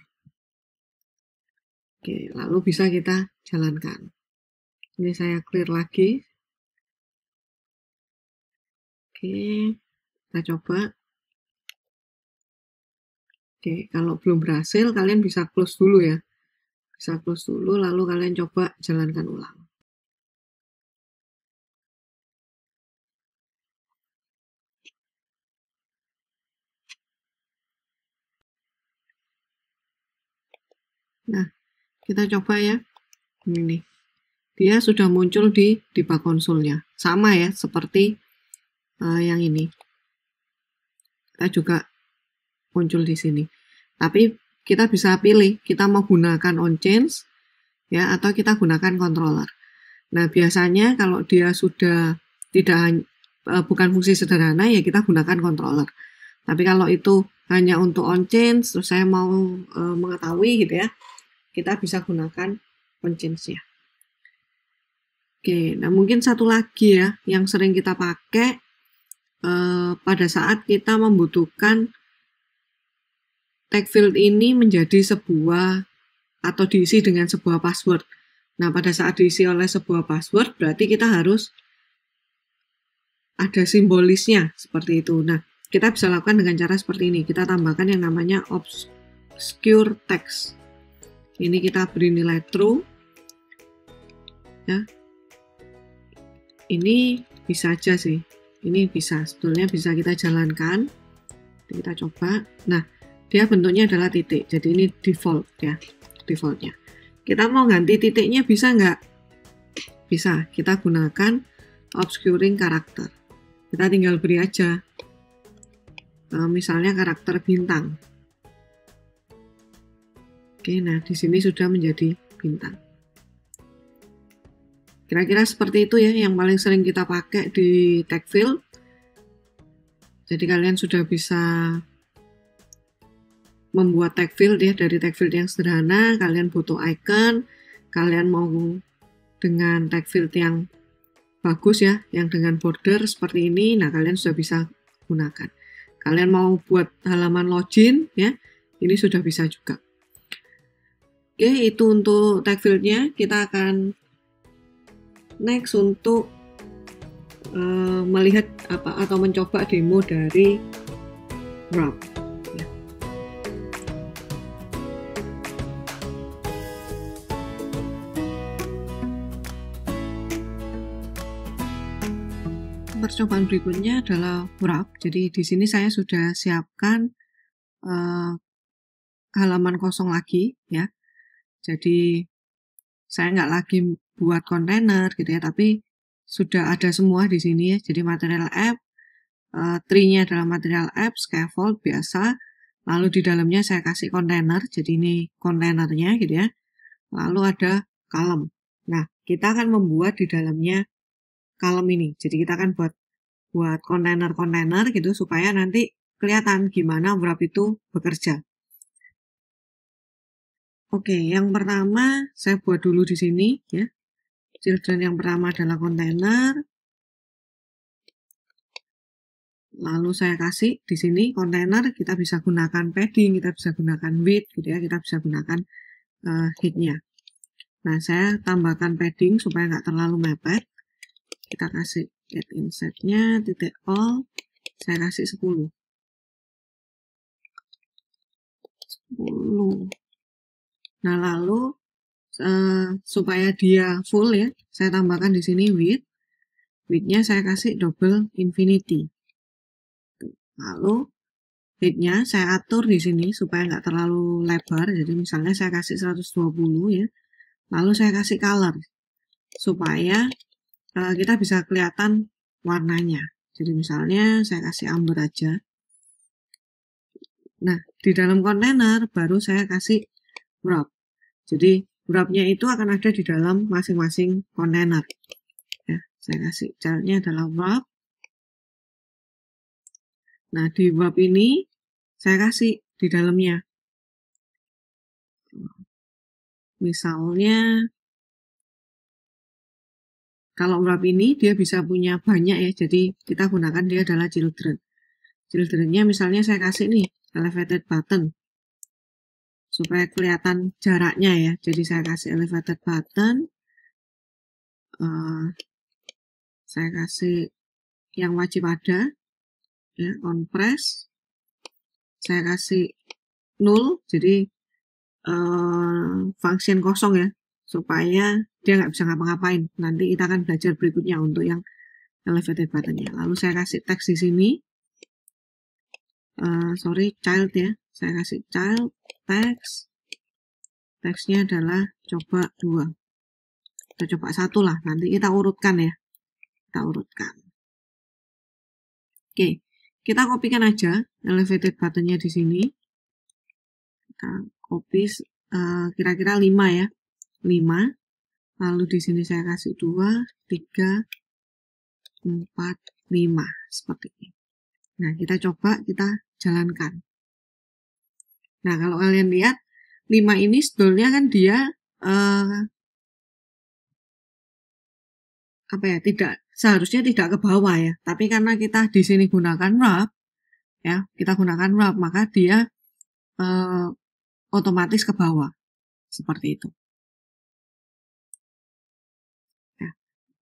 Oke, lalu bisa kita jalankan. Ini saya clear lagi. Oke, kita coba. Oke, kalau belum berhasil, kalian bisa close dulu ya. Bisa close dulu, lalu kalian coba jalankan ulang. Nah, kita coba ya. Ini. Dia sudah muncul di debug konsolnya. Sama ya, seperti yang ini. Kita juga muncul di sini. Tapi kita bisa pilih, kita mau gunakan on change ya atau kita gunakan controller. Nah, biasanya kalau dia sudah tidak bukan fungsi sederhana ya kita gunakan controller. Tapi kalau itu hanya untuk on change, terus saya mau mengetahui gitu ya, kita bisa gunakan on change-nya. Oke, nah mungkin satu lagi ya yang sering kita pakai pada saat kita membutuhkan tag field ini menjadi sebuah atau diisi dengan sebuah password. Nah, pada saat diisi oleh sebuah password berarti kita harus ada simbolisnya seperti itu. Nah, kita bisa lakukan dengan cara seperti ini. Kita tambahkan yang namanya obscure text. Ini kita beri nilai true. Ya. Ini bisa aja sih. Ini bisa, sebetulnya bisa kita jalankan. Kita coba. Nah, dia bentuknya adalah titik. Jadi ini default ya, defaultnya. Kita mau ganti titiknya bisa nggak? Bisa. Kita gunakan obscuring karakter. Kita tinggal beri aja misalnya karakter bintang. Oke, nah di sini sudah menjadi bintang. Kira-kira seperti itu ya yang paling sering kita pakai di tag field. Jadi kalian sudah bisa membuat tag field ya, dari tag field yang sederhana. Kalian butuh icon, kalian mau dengan tag field yang bagus ya, yang dengan border seperti ini, nah kalian sudah bisa gunakan. Kalian mau buat halaman login ya, ini sudah bisa juga. Oke, itu untuk tag fieldnya. Kita akan next untuk melihat apa atau mencoba demo dari wrap. Ya. Percobaan berikutnya adalah wrap. Jadi di sini saya sudah siapkan halaman kosong lagi ya. Jadi saya nggak lagi buat kontainer gitu ya, tapi sudah ada semua di sini ya. Jadi material app, tree-nya adalah material app, scaffold biasa. Lalu di dalamnya saya kasih kontainer, jadi ini kontainernya gitu ya. Lalu ada column. Nah, kita akan membuat di dalamnya column ini. Jadi kita akan buat kontainer-kontainer gitu supaya nanti kelihatan gimana wrap itu bekerja. Oke, yang pertama saya buat dulu di sini ya. Children yang pertama adalah kontainer. Lalu saya kasih di sini kontainer, kita bisa gunakan padding, kita bisa gunakan width gitu ya, kita bisa gunakan height-nya. Nah, saya tambahkan padding supaya nggak terlalu mepet. Kita kasih get inside-nya titik all, saya kasih 10. Nah, lalu supaya dia full ya, saya tambahkan di sini width. Width-nya saya kasih double infinity. Lalu height-nya saya atur di sini supaya nggak terlalu lebar. Jadi misalnya saya kasih 120 ya. Lalu saya kasih color supaya kita bisa kelihatan warnanya. Jadi misalnya saya kasih amber aja. Nah, di dalam kontainer baru saya kasih wrap. Jadi wrap-nya itu akan ada di dalam masing-masing kontainer. Ya, saya kasih caranya adalah wrap. Nah, di wrap ini saya kasih di dalamnya. Misalnya kalau wrap ini dia bisa punya banyak ya, jadi kita gunakan dia adalah children. Children-nya misalnya saya kasih nih elevated button supaya kelihatan jaraknya ya. Jadi saya kasih elevated button, saya kasih yang wajib ada ya, on press, saya kasih null, jadi function kosong ya, supaya dia nggak bisa ngapa-ngapain. Nanti kita akan belajar berikutnya untuk yang elevated button-nya. Lalu saya kasih teks di sini, child ya, saya kasih child text, teksnya adalah coba 2 atau coba 1 lah, nanti kita urutkan ya, kita urutkan. Oke, kita kopikan aja elevated button-nya di sini, kita copy kira-kira 5 ya, 5. Lalu di sini saya kasih 2, 3, 4, 5 seperti ini. Nah, kita coba kita jalankan. Nah, kalau kalian lihat 5 ini sebetulnya kan dia tidak seharusnya tidak ke bawah ya. Tapi karena kita di sini gunakan wrap ya, kita gunakan wrap, maka dia otomatis ke bawah. Seperti itu. Ya.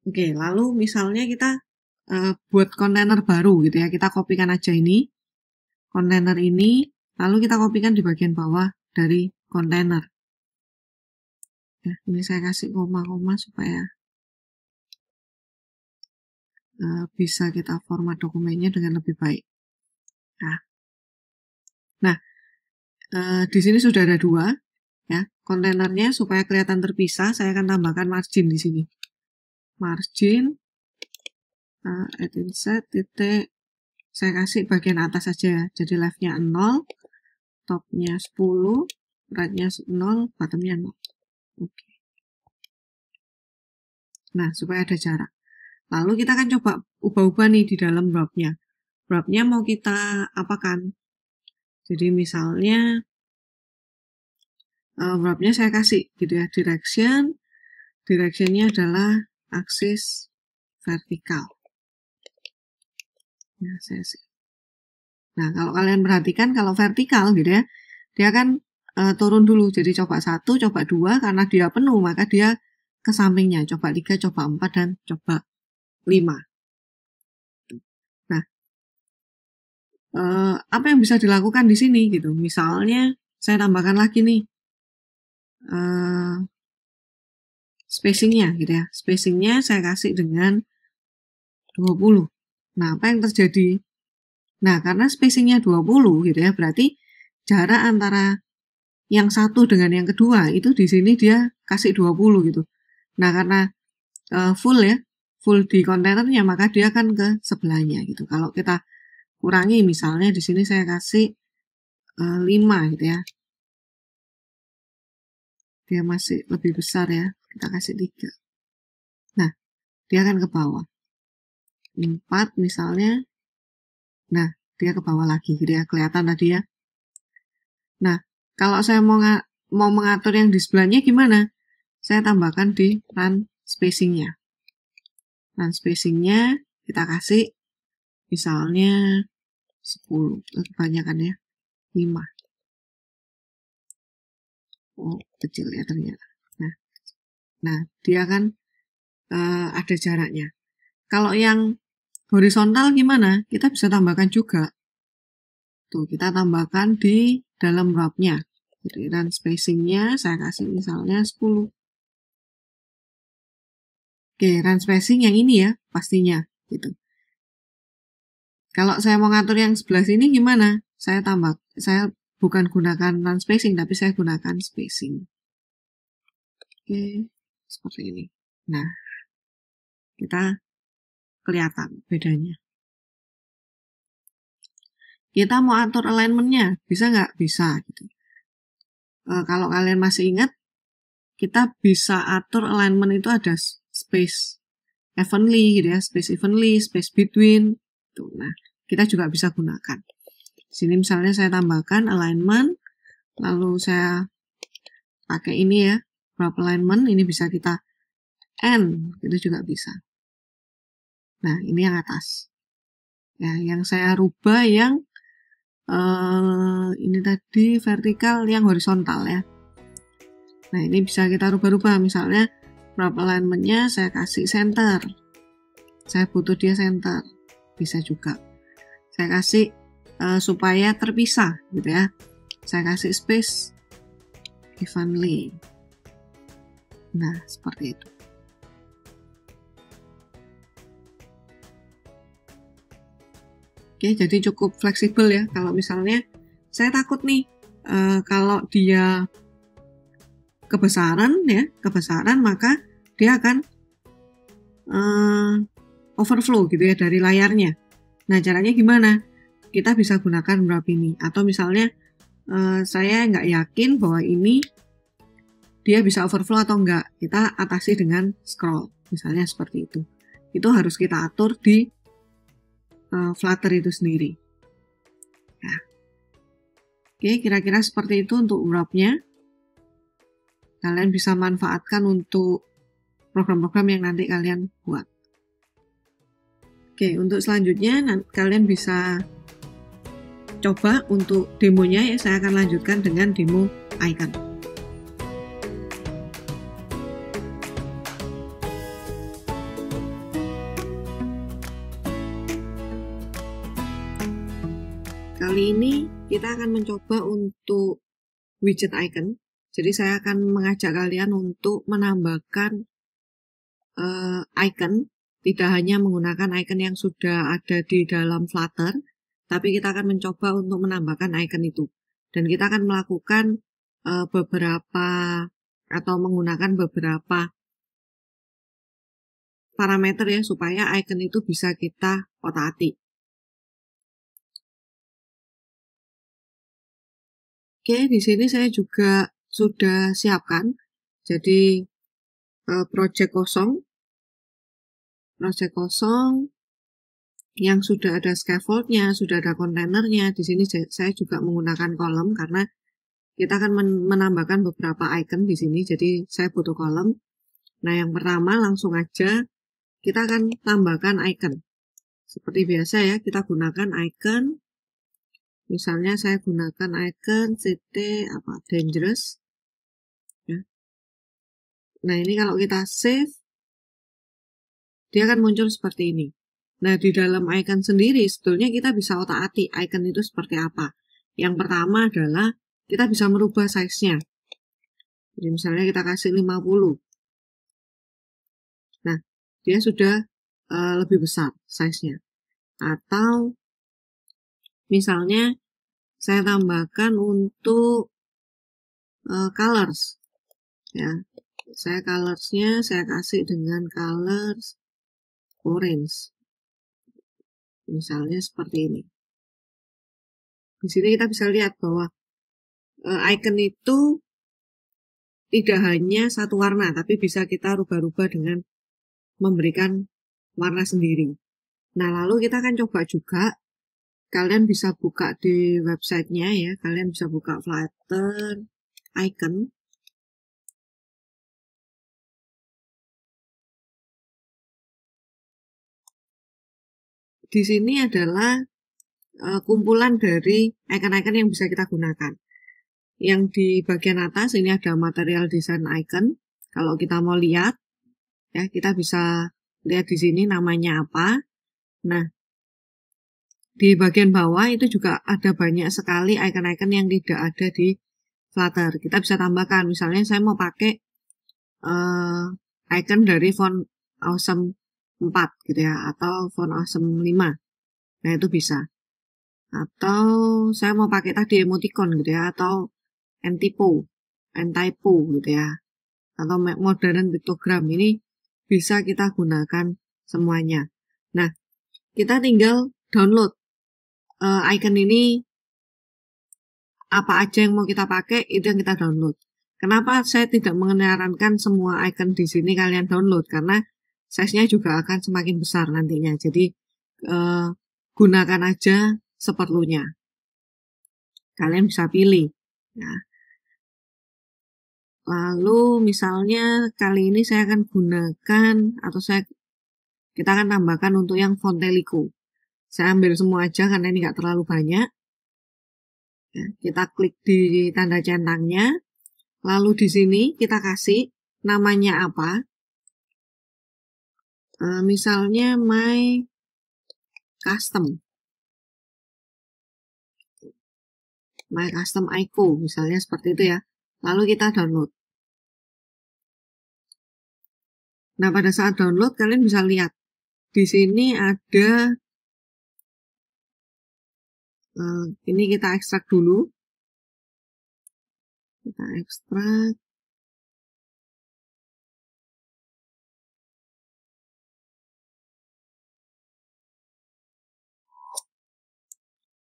Oke, lalu misalnya kita buat kontainer baru gitu ya. Kita kopikan aja ini. Kontainer ini, lalu kita kopikan di bagian bawah dari kontainer. Ya, ini saya kasih koma-koma supaya bisa kita format dokumennya dengan lebih baik. Nah, di sini sudah ada 2 ya. Kontainernya supaya kelihatan terpisah, saya akan tambahkan margin di sini. Margin add inside titik saya kasih bagian atas saja. Jadi leftnya 0, topnya 10, rightnya 0, bottomnya 0. Oke. Nah, supaya ada jarak. Lalu kita akan coba ubah-ubah nih di dalam wrapnya. Wrapnya mau kita apakan? Jadi misalnya wrapnya saya kasih gitu ya, directionnya adalah aksis vertikal. Nah, kalau kalian perhatikan kalau vertikal gitu ya, dia kan turun dulu. Jadi coba 1, coba 2, karena dia penuh maka dia ke sampingnya. Coba 3, coba 4, dan coba 5. Nah, apa yang bisa dilakukan di sini gitu? Misalnya saya tambahkan lagi nih spacingnya gitu ya. Spacingnya saya kasih dengan 20. Nah, apa yang terjadi? Nah, karena spacingnya 20 gitu ya, berarti jarak antara yang satu dengan yang kedua itu di sini dia kasih 20 gitu. Nah, karena full ya, full di kontainernya, maka dia akan ke sebelahnya gitu. Kalau kita kurangi, misalnya di sini saya kasih 5 gitu ya. Dia masih lebih besar ya, kita kasih 3. Nah, dia akan ke bawah. 4 misalnya. Nah, dia ke bawah lagi gitu ya, kelihatan tadi ya. Nah, kalau saya mau mengatur yang di sebelahnya gimana? Saya tambahkan di run spacingnya. Run spacingnya kita kasih misalnya 10, kebanyakan ya, 5. Oh, kecil ya ternyata. Nah dia kan ada jaraknya. Kalau yang horizontal gimana? Kita bisa tambahkan juga. Tuh, kita tambahkan di dalam wrapnya. Jadi run spacingnya saya kasih misalnya 10. Oke, run spacing yang ini ya, pastinya. Gitu. Kalau saya mau ngatur yang sebelah sini gimana? Saya bukan gunakan run spacing, tapi saya gunakan spacing. Oke, seperti ini. Nah, kita kelihatan bedanya. Kita mau atur alignment-nya, bisa nggak? Bisa. Gitu. Kalau kalian masih ingat, kita bisa atur alignment itu ada space evenly, gitu ya, space evenly, space between. Tuh, nah, kita juga bisa gunakan. Sini misalnya saya tambahkan alignment, lalu saya pakai ini ya, wrap alignment, ini bisa kita end, itu juga bisa. Nah, ini yang atas. Ya, yang saya rubah yang ini tadi vertikal, yang horizontal ya. Nah, ini bisa kita rubah-rubah. Misalnya wrap alignment-nya saya kasih center. Saya butuh dia center. Bisa juga. Saya kasih supaya terpisah gitu ya. Saya kasih space evenly. Nah, seperti itu. Oke, jadi cukup fleksibel ya. Kalau misalnya saya takut nih kalau dia kebesaran maka dia akan overflow gitu ya dari layarnya. Nah, caranya gimana? Kita bisa gunakan wrap ini. Atau misalnya saya nggak yakin bahwa ini dia bisa overflow atau enggak. Kita atasi dengan scroll. Misalnya seperti itu. Itu harus kita atur di Flutter itu sendiri. Nah. Oke, kira-kira seperti itu untuk wrap-nya. Kalian bisa manfaatkan untuk program-program yang nanti kalian buat. Oke, untuk selanjutnya kalian bisa coba untuk demonya ya. Saya akan lanjutkan dengan demo icon. Kali ini kita akan mencoba untuk widget icon. Jadi saya akan mengajak kalian untuk menambahkan icon, tidak hanya menggunakan icon yang sudah ada di dalam Flutter, tapi kita akan mencoba untuk menambahkan icon itu. Dan kita akan melakukan beberapa atau menggunakan beberapa parameter ya supaya icon itu bisa kita otak-atik. Oke, di sini saya juga sudah siapkan. Jadi project kosong yang sudah ada scaffoldnya, sudah ada kontainernya. Di sini saya juga menggunakan kolom karena kita akan menambahkan beberapa icon di sini. Jadi saya butuh kolom. Nah, yang pertama langsung aja kita akan tambahkan icon. Seperti biasa ya, kita gunakan icon. Misalnya saya gunakan icon CT dangerous. Ya. Nah, ini kalau kita save, dia akan muncul seperti ini. Nah, di dalam icon sendiri, sebetulnya kita bisa otak-atik icon itu seperti apa. Yang pertama adalah kita bisa merubah size-nya. Jadi misalnya kita kasih 50. Nah, dia sudah lebih besar size-nya. Atau misalnya saya tambahkan untuk colors. Ya, saya colors-nya saya kasih dengan colors orange. Misalnya seperti ini. Di sini kita bisa lihat bahwa icon itu tidak hanya satu warna, tapi bisa kita rubah-rubah dengan memberikan warna sendiri. Nah, lalu kita akan coba juga, kalian bisa buka di websitenya ya, kalian bisa buka Flutter icon. Di sini adalah kumpulan dari icon-icon yang bisa kita gunakan. Yang di bagian atas ini ada material design icon. Kalau kita mau lihat, ya kita bisa lihat di sini namanya apa. Nah, di bagian bawah itu juga ada banyak sekali icon-icon yang tidak ada di Flutter. Kita bisa tambahkan, misalnya saya mau pakai icon dari font Awesome 4 gitu ya, atau font Awesome 5. Nah, itu bisa. Atau saya mau pakai tadi emoticon gitu ya, atau anti-typo gitu ya, atau modern pictogram. Ini bisa kita gunakan semuanya. Nah, kita tinggal download icon ini, apa aja yang mau kita pakai itu yang kita download. Kenapa saya tidak menyarankan semua icon di sini kalian download? Karena size-nya juga akan semakin besar nantinya. Jadi gunakan aja seperlunya. Kalian bisa pilih. Nah, lalu misalnya kali ini saya akan gunakan atau kita akan tambahkan untuk yang Fontelico. Saya ambil semua aja karena ini nggak terlalu banyak. Ya, kita klik di tanda centangnya. Lalu di sini kita kasih namanya apa. Misalnya my custom icon, misalnya seperti itu ya. Lalu kita download. Nah, pada saat download kalian bisa lihat di sini ada ini kita ekstrak dulu. Kita ekstrak.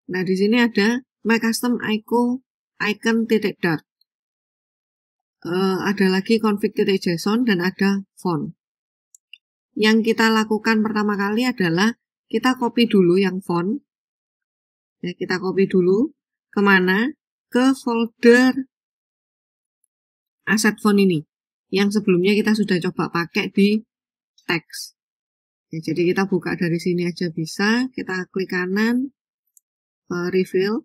Nah, di sini ada my custom icon titik dart. Ada lagi config.json dan ada font. Yang kita lakukan pertama kali adalah kita copy dulu yang font. Ya, kita copy dulu kemana? Ke folder aset font ini. Yang sebelumnya kita sudah coba pakai di teks. Ya, jadi kita buka dari sini aja bisa. Kita klik kanan, refill.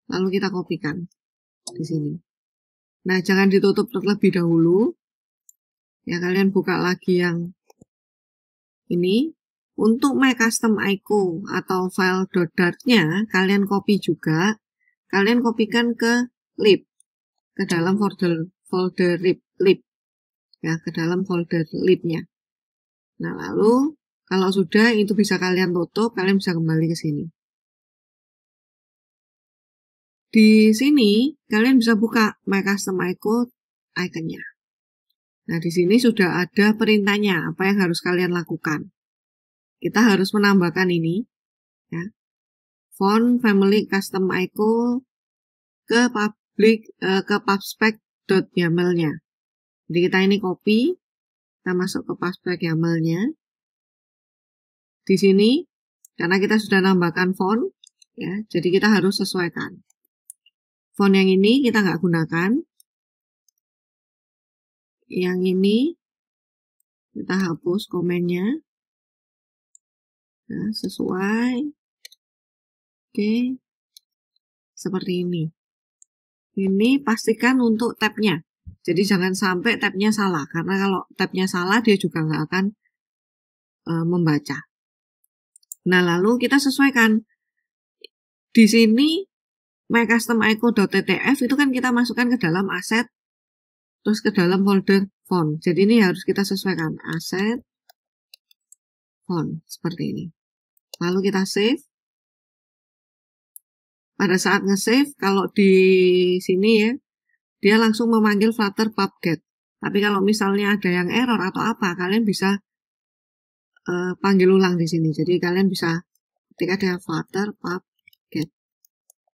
Lalu kita kopikan di sini. Nah, jangan ditutup terlebih dahulu. Ya, kalian buka lagi yang ini. Untuk my custom icon atau file .dart-nya, kalian copy juga. Kalian kopikan ke lib. Ke dalam folder lib. Ya, ke dalam folder libnya. Nah, lalu kalau sudah itu bisa kalian tutup, kalian bisa kembali ke sini. Di sini kalian bisa buka my custom icon-nya. Nah, di sini sudah ada perintahnya, apa yang harus kalian lakukan. Kita harus menambahkan ini, ya. Font family custom icon ke pubspec.yaml-nya. Jadi kita ini copy, kita masuk ke pubspec.yaml-nya. Di sini, karena kita sudah nambahkan font, ya, jadi kita harus sesuaikan. Font yang ini kita nggak gunakan. Yang ini kita hapus komennya. Nah, sesuai. Oke. Seperti ini. Ini pastikan untuk tabnya. Jadi jangan sampai tabnya salah. Karena kalau tabnya salah, dia juga nggak akan membaca. Nah, lalu kita sesuaikan. Di sini, mycustomico.ttf itu kan kita masukkan ke dalam aset, terus ke dalam folder font. Jadi ini harus kita sesuaikan. Aset, font. Seperti ini. Lalu kita save. Pada saat nge-save, kalau di sini ya, dia langsung memanggil Flutter pubget. Tapi kalau misalnya ada yang error atau apa, kalian bisa panggil ulang di sini. Jadi kalian bisa ketika ada Flutter pubget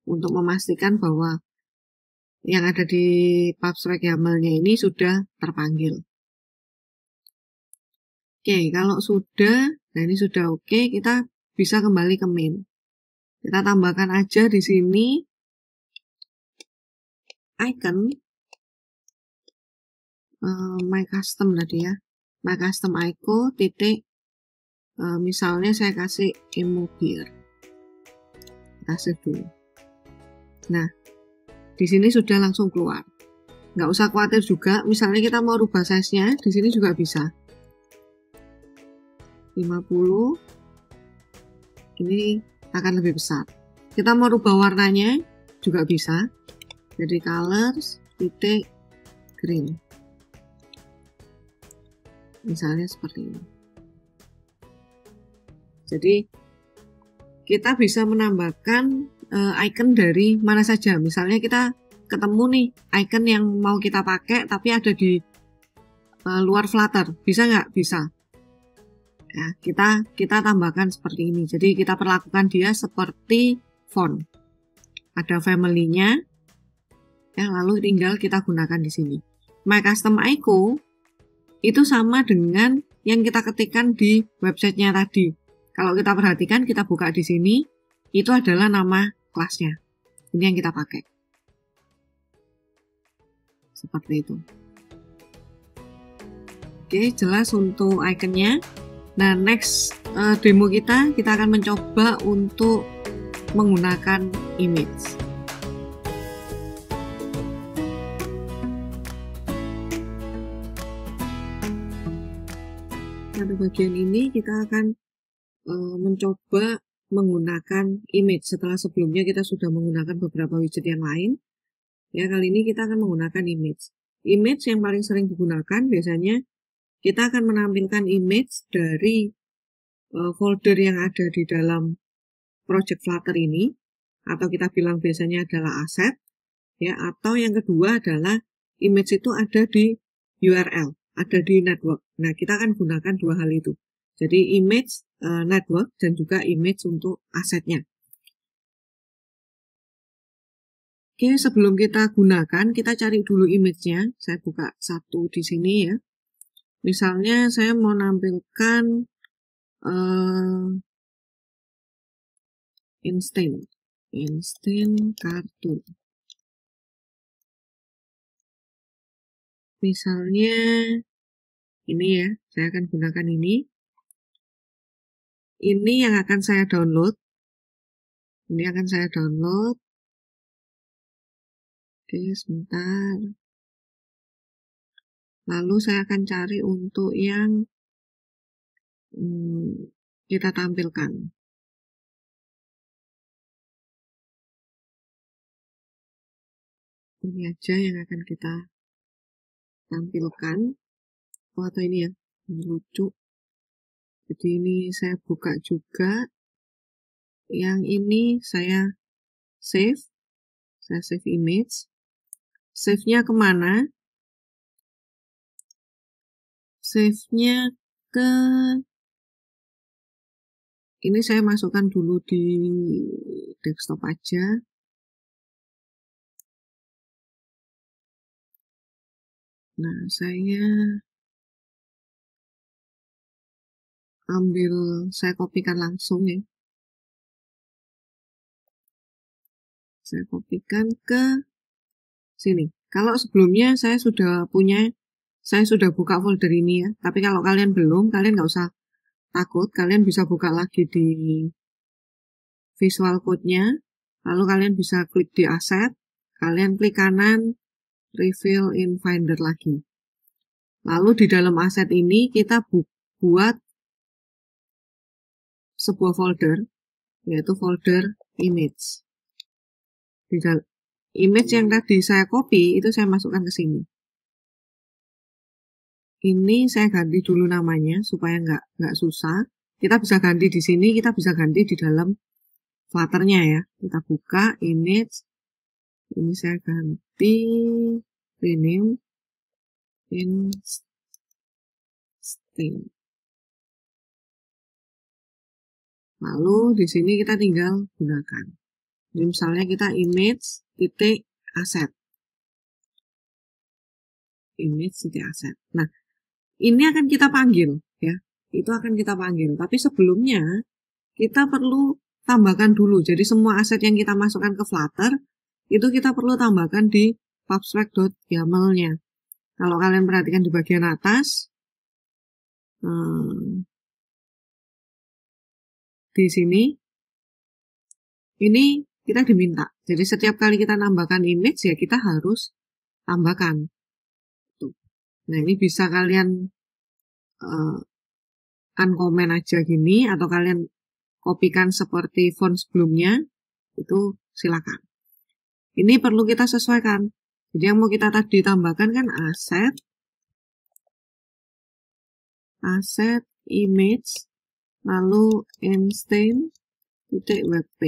untuk memastikan bahwa yang ada di pubspec YAML-nya ini sudah terpanggil. Oke, kalau sudah, nah ini sudah oke, kita bisa kembali ke main. Kita tambahkan aja di sini icon my custom tadi ya, my custom ico titik misalnya saya kasih emobir. Kita save dulu. Nah, di sini sudah langsung keluar. Nggak usah khawatir juga, misalnya kita mau rubah size-nya, di sini juga bisa. 50, ini akan lebih besar. Kita mau rubah warnanya juga bisa. Jadi colors titik green. Misalnya seperti ini. Jadi kita bisa menambahkan icon dari mana saja. Misalnya kita ketemu nih icon yang mau kita pakai tapi ada di luar Flutter. Bisa nggak? Bisa. Ya, kita tambahkan seperti ini. Jadi kita perlakukan dia seperti font. Ada family-nya. Ya, lalu tinggal kita gunakan di sini. My Custom Ico itu sama dengan yang kita ketikkan di websitenya tadi. Kalau kita perhatikan, kita buka di sini, itu adalah nama kelasnya. Ini yang kita pakai. Seperti itu. Oke, jelas untuk ikonnya. Nah, next demo kita akan mencoba untuk menggunakan image. Pada bagian ini kita akan mencoba menggunakan image. Setelah sebelumnya kita sudah menggunakan beberapa widget yang lain. Ya, kali ini kita akan menggunakan image. Image yang paling sering digunakan biasanya kita akan menampilkan image dari folder yang ada di dalam project Flutter ini, atau kita bilang biasanya adalah aset, ya. Atau yang kedua adalah image itu ada di URL, ada di network. Nah, kita akan gunakan dua hal itu. Jadi image network dan juga image untuk asetnya. Oke, sebelum kita gunakan, kita cari dulu image-nya. Saya buka satu di sini ya. Misalnya saya mau nampilkan instant kartun. Misalnya ini ya, saya akan gunakan ini. Ini yang akan saya download. Ini akan saya download. Oke, sebentar. Lalu saya akan cari untuk yang kita tampilkan. Ini aja yang akan kita tampilkan. Oh, atau ini ya, ini lucu. Jadi ini saya buka juga. Yang ini saya save. Saya save image. Save-nya kemana? Save-nya ke... Ini saya masukkan dulu di desktop aja. Nah, saya saya kopikan langsung ya. Saya kopikan ke sini. Kalau sebelumnya saya sudah buka folder ini ya. Tapi kalau kalian belum, kalian nggak usah takut. Kalian bisa buka lagi di Visual Code-nya. Lalu kalian bisa klik di Asset. Kalian klik kanan, Reveal in Finder lagi. Lalu di dalam aset ini kita buat sebuah folder, yaitu folder image. Di dalam image yang tadi saya copy, itu saya masukkan ke sini. Ini saya ganti dulu namanya, supaya nggak susah. Kita bisa ganti di sini, kita bisa ganti di dalam Flutter-nya ya. Kita buka image, ini saya ganti rename instance. Lalu di sini kita tinggal gunakan. Jadi misalnya kita image titik aset. Image titik aset. Nah, ini akan kita panggil ya. Itu akan kita panggil. Tapi sebelumnya kita perlu tambahkan dulu. Jadi semua aset yang kita masukkan ke Flutter itu kita perlu tambahkan di pubspec.yaml-nya. Kalau kalian perhatikan di bagian atas, di sini, ini kita diminta. Jadi setiap kali kita nambahkan image ya kita harus tambahkan. Nah ini bisa kalian uncomment aja gini atau kalian kopikan seperti font sebelumnya, itu silakan. Ini perlu kita sesuaikan. Jadi yang mau kita tadi tambahkan kan aset image, lalu instance.wp.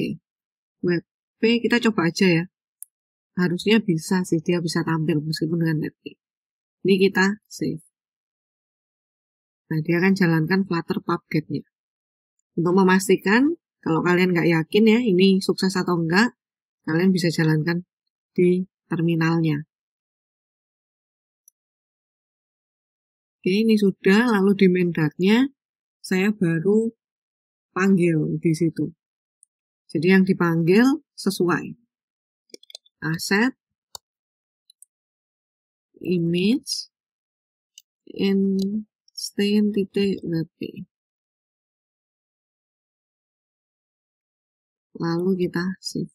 WP kita coba aja ya. Harusnya bisa sih, dia bisa tampil meskipun dengan WP. Ini kita save. Nah, dia akan jalankan Flutter PubGet-nya. Untuk memastikan, kalau kalian nggak yakin ya, ini sukses atau enggak, kalian bisa jalankan di terminalnya. Oke, ini sudah, lalu di main dart-nya, saya baru panggil di situ. Jadi yang dipanggil sesuai. Aset, image, instance.wp. Lalu kita save.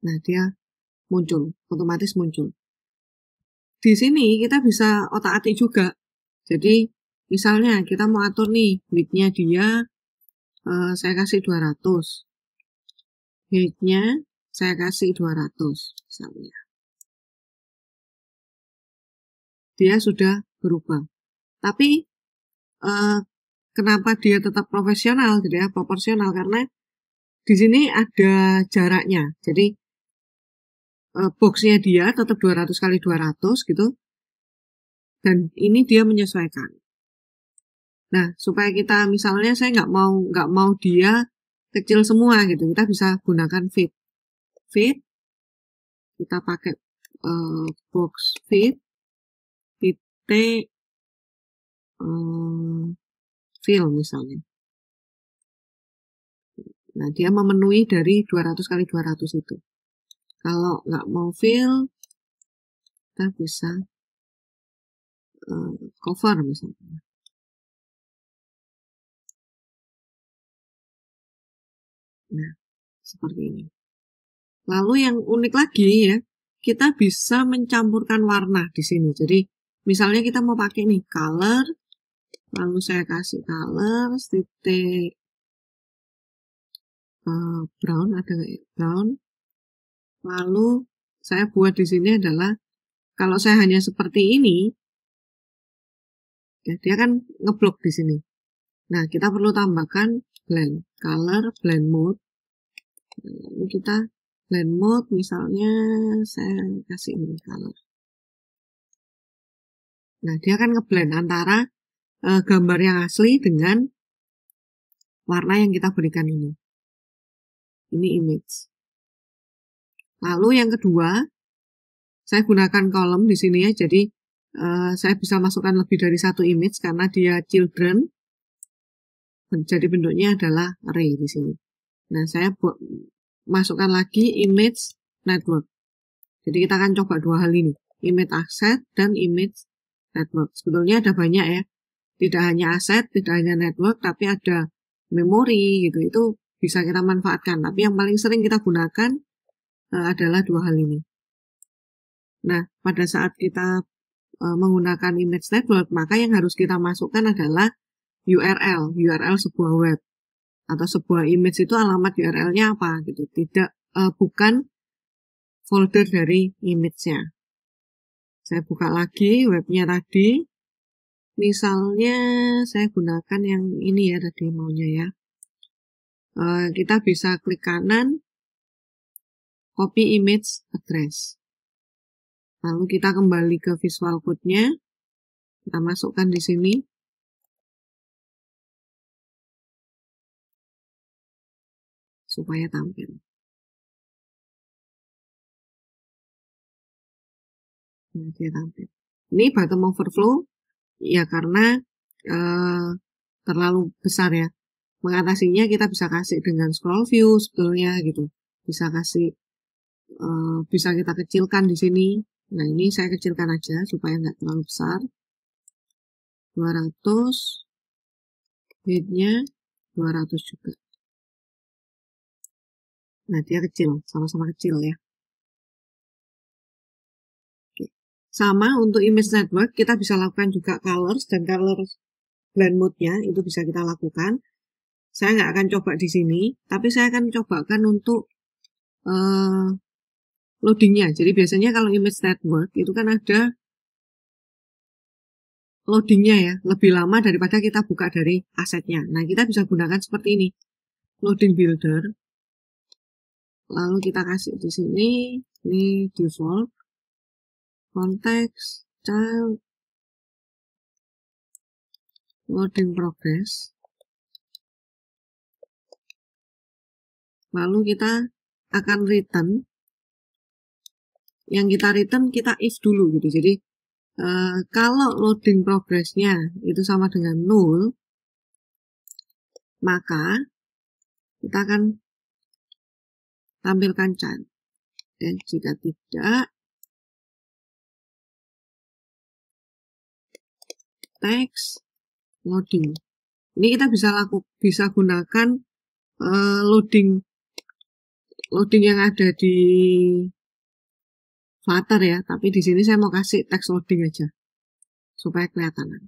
Nah, dia muncul, otomatis muncul. Di sini kita bisa otak-atik juga. Jadi, misalnya kita mau atur nih, width-nya dia, saya kasih 200. Height-nya saya kasih 200, misalnya. Dia sudah berubah. Tapi, kenapa dia tetap profesional, gitu ya, proporsional, karena di sini ada jaraknya. Jadi, box-nya dia tetap 200 kali 200 gitu. Dan ini dia menyesuaikan. Nah, supaya kita misalnya saya nggak mau dia kecil semua gitu. Kita bisa gunakan fit. Fit. Kita pakai box fit titik fill misalnya. Nah, dia memenuhi dari 200 kali 200 itu. Kalau nggak mau fill, kita bisa cover misalnya. Nah, seperti ini. Lalu yang unik lagi ya, kita bisa mencampurkan warna di sini. Jadi, misalnya kita mau pakai nih color, lalu saya kasih color, titik brown, ada nggak ya? Brown. Lalu saya buat di sini adalah, kalau saya hanya seperti ini, ya, dia kan ngeblok di sini. Nah, kita perlu tambahkan blend, color, blend mode. Lalu kita blend mode, misalnya saya kasih ini color. Nah, dia akan ngeblend antara gambar yang asli dengan warna yang kita berikan ini. Ini image. Lalu yang kedua, Saya gunakan kolom di sini ya, jadi saya bisa masukkan lebih dari satu image karena dia children. Jadi bentuknya adalah array di sini. Nah, saya masukkan lagi image network. Jadi kita akan coba dua hal ini, image asset dan image network. Sebetulnya ada banyak ya, tidak hanya aset, tidak hanya network, tapi ada memori gitu. Itu bisa kita manfaatkan. Tapi yang paling sering kita gunakan adalah dua hal ini. Nah, pada saat kita menggunakan image network, maka yang harus kita masukkan adalah URL sebuah web atau sebuah image. Itu alamat URL-nya apa gitu, bukan folder dari image-nya. Saya buka lagi webnya tadi, misalnya saya gunakan yang ini ya tadi maunya ya. Kita bisa klik kanan, copy image address. Lalu kita kembali ke Visual Code-nya, kita masukkan di sini. Supaya tampil. Nah, dia tampil. Ini bottom overflow, ya karena terlalu besar ya. Mengatasinya kita bisa kasih dengan scroll view sebetulnya gitu. Bisa kita kecilkan di sini. Nah, ini saya kecilkan aja supaya nggak terlalu besar. 200, width-nya 200 juga. Nah, dia kecil, sama-sama kecil ya. Oke. Sama untuk image network, kita bisa lakukan juga colors dan color blend mode-nya, itu bisa kita lakukan. Saya nggak akan coba di sini, tapi saya akan cobakan untuk loadingnya. Jadi biasanya kalau image network itu kan ada loadingnya ya, lebih lama daripada kita buka dari asetnya. Nah, kita bisa gunakan seperti ini, loading builder. Lalu kita kasih di sini, ini default, context, child, loading progress. Lalu kita akan return. Yang kita return kita if dulu gitu. Jadi kalau loading progress-nya itu sama dengan 0, maka kita akan tampilkan child. Dan jika tidak, text loading. Ini kita bisa gunakan loading yang ada di Flutter ya, tapi di sini saya mau kasih text loading aja supaya kelihatan.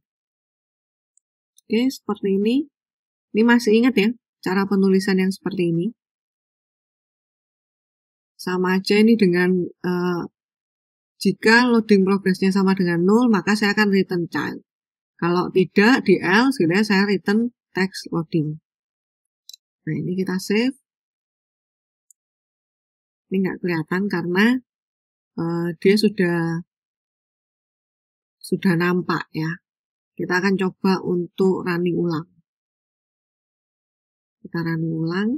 Oke, seperti ini. Ini masih ingat ya cara penulisan yang seperti ini. Sama aja ini dengan jika loading progress-nya sama dengan 0, maka saya akan return child. Kalau tidak, di else, gitu ya, saya return text loading. Nah, ini kita save. Ini nggak kelihatan karena dia sudah nampak ya. Kita akan coba untuk running ulang. Kita running ulang.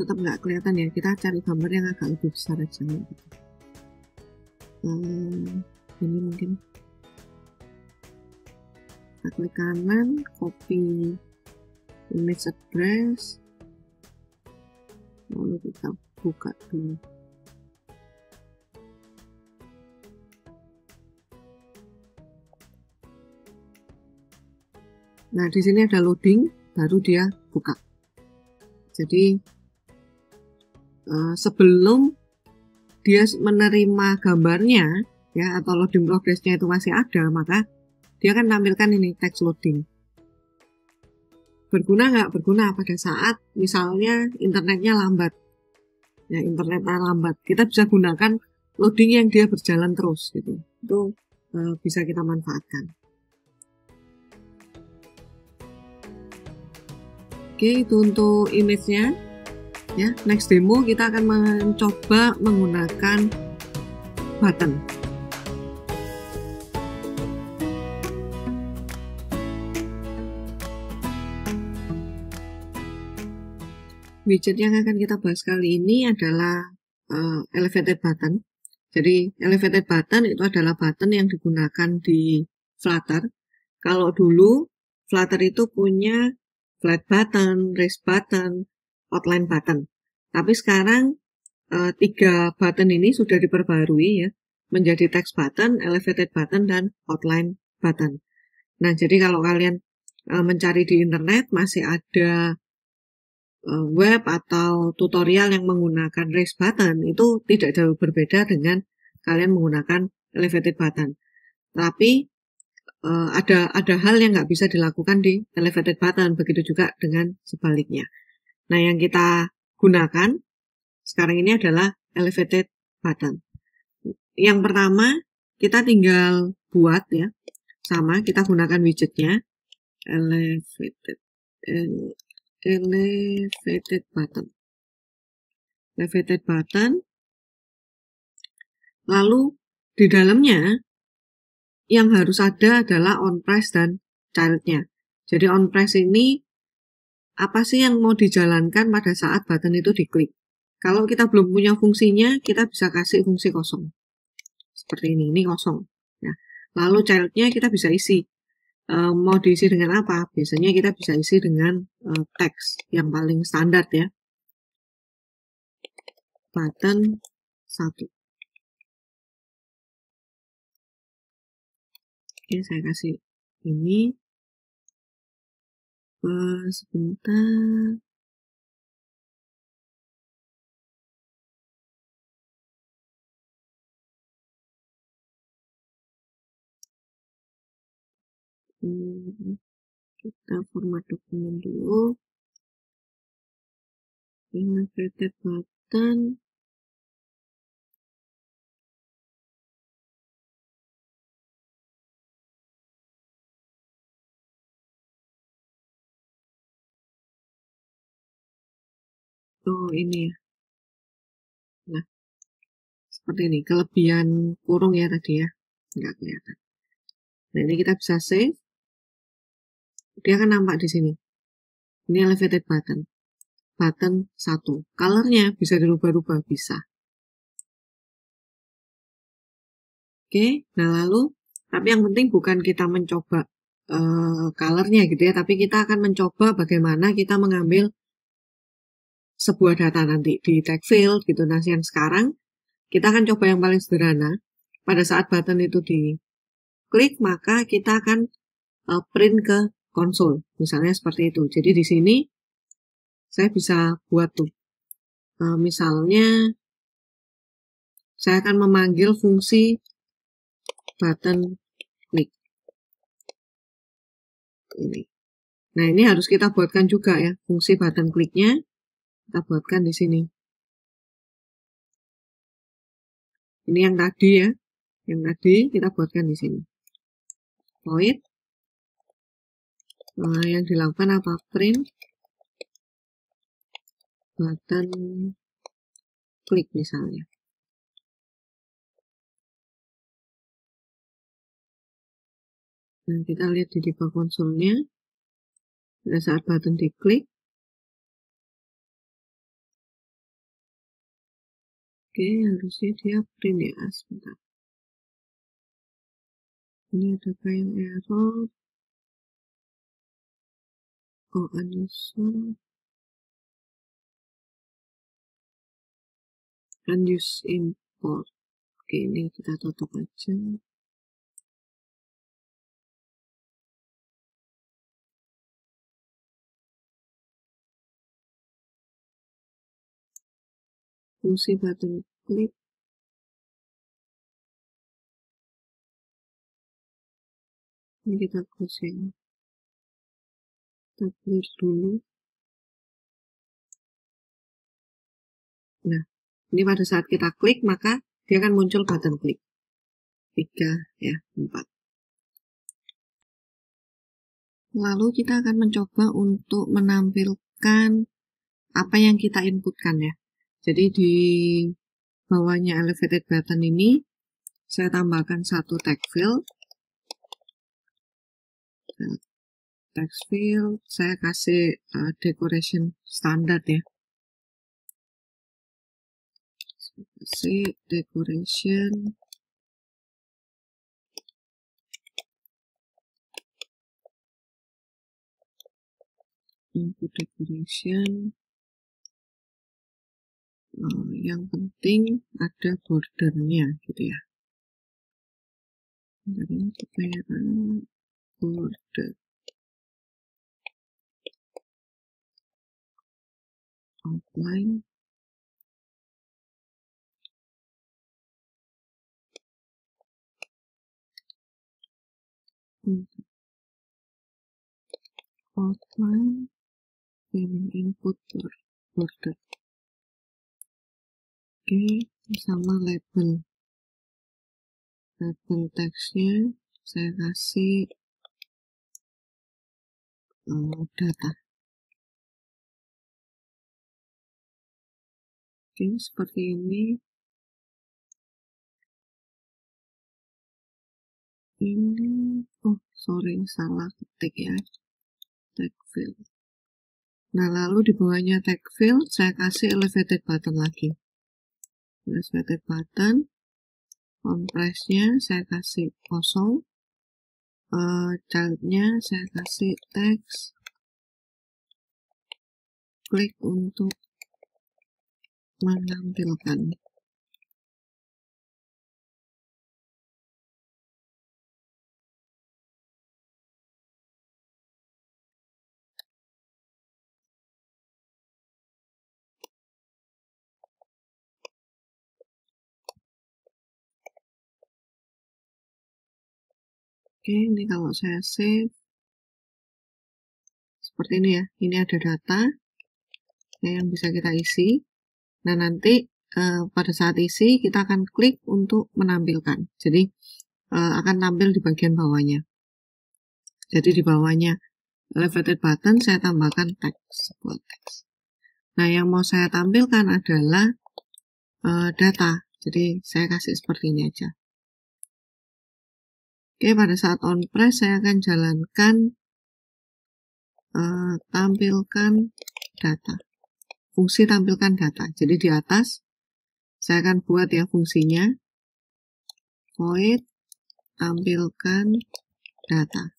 Tetap nggak kelihatan ya, kita cari gambar yang agak lebih besar aja gitu. Ini mungkin kita klik kanan, copy image address, lalu kita buka dulu. Nah, di sini ada loading, baru dia buka. Jadi sebelum dia menerima gambarnya ya, atau loading progress-nya itu masih ada, maka dia akan tampilkan ini text loading. Berguna nggak? Berguna pada saat misalnya internetnya lambat ya, internetnya lambat, kita bisa gunakan loading yang dia berjalan terus gitu. Itu bisa kita manfaatkan. Oke, itu untuk image-nya. Ya, next demo kita akan mencoba menggunakan button. widget yang akan kita bahas kali ini adalah elevated button. Jadi elevated button itu adalah button yang digunakan di Flutter. Kalau dulu Flutter itu punya flat button, raise button, outline button. Tapi sekarang 3 button ini sudah diperbarui ya, menjadi text button, elevated button, dan outline button. Nah, jadi kalau kalian mencari di internet masih ada web atau tutorial yang menggunakan raise button, itu tidak jauh berbeda dengan kalian menggunakan elevated button. Tapi ada hal yang nggak bisa dilakukan di elevated button, begitu juga dengan sebaliknya. Nah, yang kita gunakan sekarang ini adalah elevated button. Yang pertama, kita tinggal buat ya, sama kita gunakan widgetnya elevated button. Elevated button. Lalu di dalamnya yang harus ada adalah on press dan child-nya. Jadi on press ini apa sih yang mau dijalankan pada saat button itu diklik. Kalau kita belum punya fungsinya, kita bisa kasih fungsi kosong. Seperti ini kosong. Nah, lalu child-nya kita bisa isi. Mau diisi dengan apa? Biasanya kita bisa isi dengan teks yang paling standar ya. Button 1. Oke, saya kasih ini. Sebentar. Kita format dokumen dulu. Elevated button. Oh, ini ya. Nah, seperti ini. Kelebihan kurung ya tadi ya. Nggak kelihatan. Nah, ini kita bisa save. Dia akan nampak di sini. Ini elevated button. Button 1. Colornya bisa dirubah-rubah, bisa. Oke, nah lalu, tapi yang penting bukan kita mencoba colornya gitu ya, tapi kita akan mencoba bagaimana kita mengambil sebuah data nanti di tag field gitu. Nah, yang sekarang kita akan coba yang paling sederhana. Pada saat button itu diklik, maka kita akan print ke konsol. Misalnya seperti itu. Jadi di sini saya bisa buat tuh. Misalnya saya akan memanggil fungsi button klik. Ini. Nah, ini harus kita buatkan juga ya. Fungsi button kliknya kita buatkan di sini. Ini yang tadi ya. Yang tadi kita buatkan di sini. Void. Nah, yang dilakukan apa? Print button klik misalnya. Nah, kita lihat di debug konsolnya. Pada saat button diklik. Oke, harusnya dia print ya. Sebentar. Ini ada kayak error. Oh, unusual. Unuse import. Oke, ini kita tutup aja. Fungsi button klik. Ini kita close ya. Kita clear dulu. Nah, ini pada saat kita klik, maka dia akan muncul button klik. 3, ya, 4. Lalu kita akan mencoba untuk menampilkan apa yang kita inputkan ya. Jadi di bawahnya elevated button ini, saya tambahkan satu tag field. Text field, saya kasih decoration standar ya. kasih decoration, input decoration. Yang penting ada bordernya gitu ya. Jadi supaya border outline. Outline pilih input border. Oke, sama label teksnya saya kasih data. Oke, seperti ini. Sorry, salah ketik ya, tag field. Nah, lalu di bawahnya tag field saya kasih elevated button lagi. Elevated button, compress-nya saya kasih kosong, childnya saya kasih text, klik untuk menampilkan. Oke, ini kalau saya save seperti ini ya. Ini ada data yang bisa kita isi. Nah, nanti pada saat isi kita akan klik untuk menampilkan. Jadi akan tampil di bagian bawahnya. Jadi di bawahnya elevated button saya tambahkan teks, sebuah teks. Nah, yang mau saya tampilkan adalah data. Jadi saya kasih seperti ini aja. Oke, pada saat on press saya akan jalankan tampilkan data. Fungsi tampilkan data. Jadi di atas saya akan buat ya fungsinya void tampilkan data.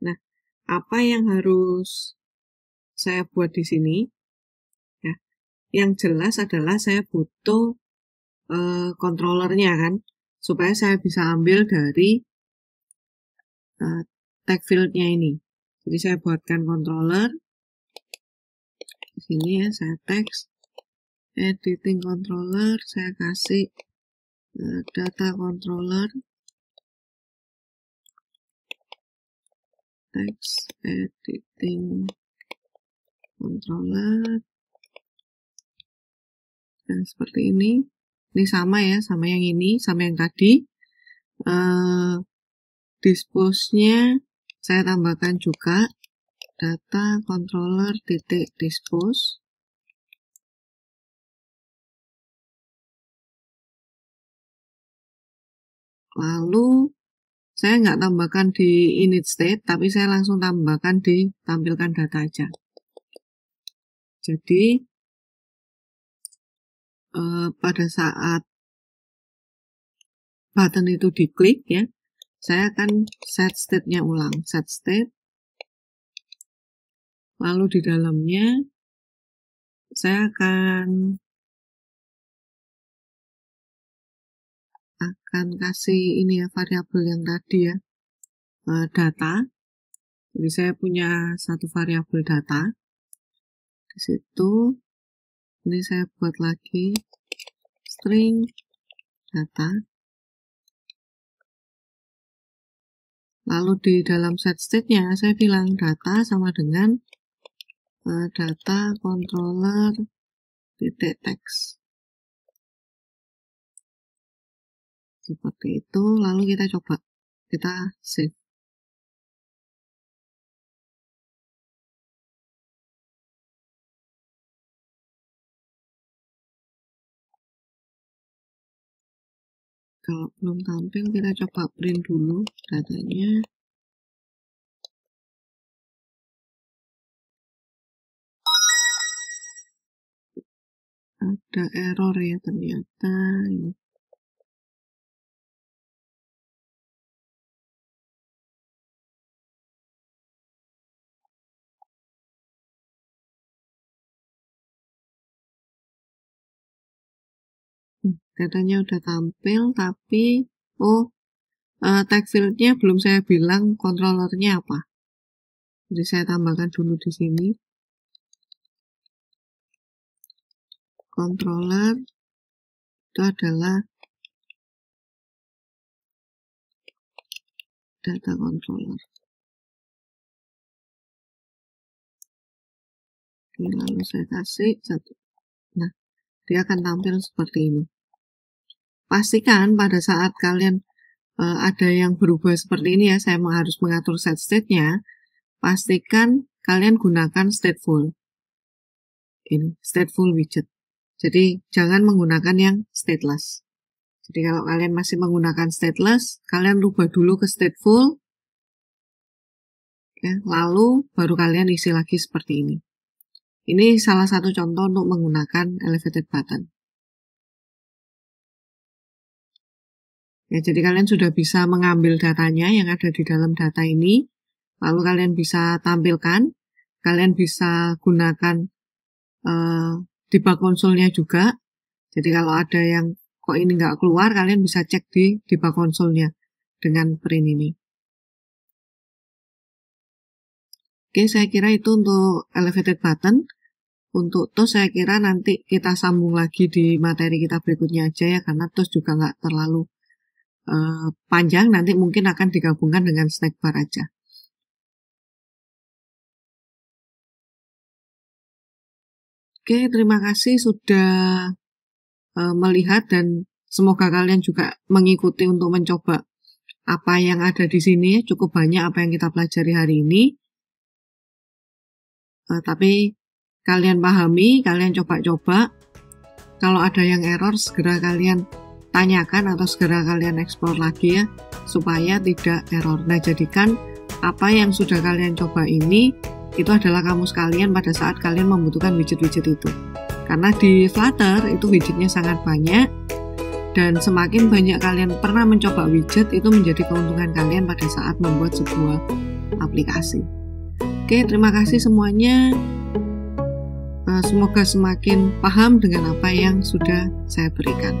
Nah, apa yang harus saya buat di sini? Ya, yang jelas adalah saya butuh controllernya kan, supaya saya bisa ambil dari tag field-nya ini. Jadi saya buatkan controller. Di sini ya, saya teks editing controller, saya kasih data controller, text editing controller. Dan seperti ini. Ini sama ya, sama yang ini, sama yang tadi. Dispose-nya saya tambahkan juga data controller titik dispose. Lalu saya nggak tambahkan di init state, tapi saya langsung tambahkan di tampilkan data aja. Jadi pada saat button itu diklik ya, saya akan set state-nya ulang. Set state. Lalu di dalamnya saya akan kasih ini ya, variabel yang tadi ya, data. Jadi saya punya satu variabel data. Di situ ini saya buat lagi string data. Lalu di dalam set state-nya saya bilang data sama dengan data controller titik text. Seperti itu, lalu kita coba, kita save. Kalau belum tampil, kita coba print dulu datanya. Ada error ya ternyata. Datanya udah tampil, tapi tag fieldnya belum saya bilang controllernya apa. Jadi saya tambahkan dulu di sini. Controller itu adalah data controller. Oke, lalu saya kasih satu. Nah, dia akan tampil seperti ini. Pastikan pada saat kalian ada yang berubah seperti ini ya, saya harus mengatur set state-nya. Pastikan kalian gunakan stateful. Ini stateful widget. Jadi jangan menggunakan yang stateless. Jadi kalau kalian masih menggunakan stateless, kalian rubah dulu ke stateful, ya, lalu baru kalian isi lagi seperti ini. Ini salah satu contoh untuk menggunakan elevated button. Ya, jadi kalian sudah bisa mengambil datanya yang ada di dalam data ini, lalu kalian bisa tampilkan, kalian bisa gunakan debug konsolnya juga. Jadi kalau ada yang kok ini nggak keluar, kalian bisa cek di debug konsolnya dengan print ini. Oke, saya kira itu untuk elevated button. Untuk TOS saya kira nanti kita sambung lagi di materi kita berikutnya aja ya, karena TOS juga nggak terlalu panjang, nanti mungkin akan digabungkan dengan snack bar aja. Oke, terima kasih sudah melihat dan semoga kalian juga mengikuti untuk mencoba apa yang ada di sini. Cukup banyak apa yang kita pelajari hari ini. Tapi kalian pahami, kalian coba-coba. Kalau ada yang error, segera kalian tanyakan atau segera kalian explore lagi ya, supaya tidak error. Nah, jadikan apa yang sudah kalian coba ini, itu adalah kamus kalian pada saat kalian membutuhkan widget-widget itu. Karena di Flutter itu widgetnya sangat banyak, dan semakin banyak kalian pernah mencoba widget, itu menjadi keuntungan kalian pada saat membuat sebuah aplikasi. Oke, terima kasih semuanya. Semoga semakin paham dengan apa yang sudah saya berikan.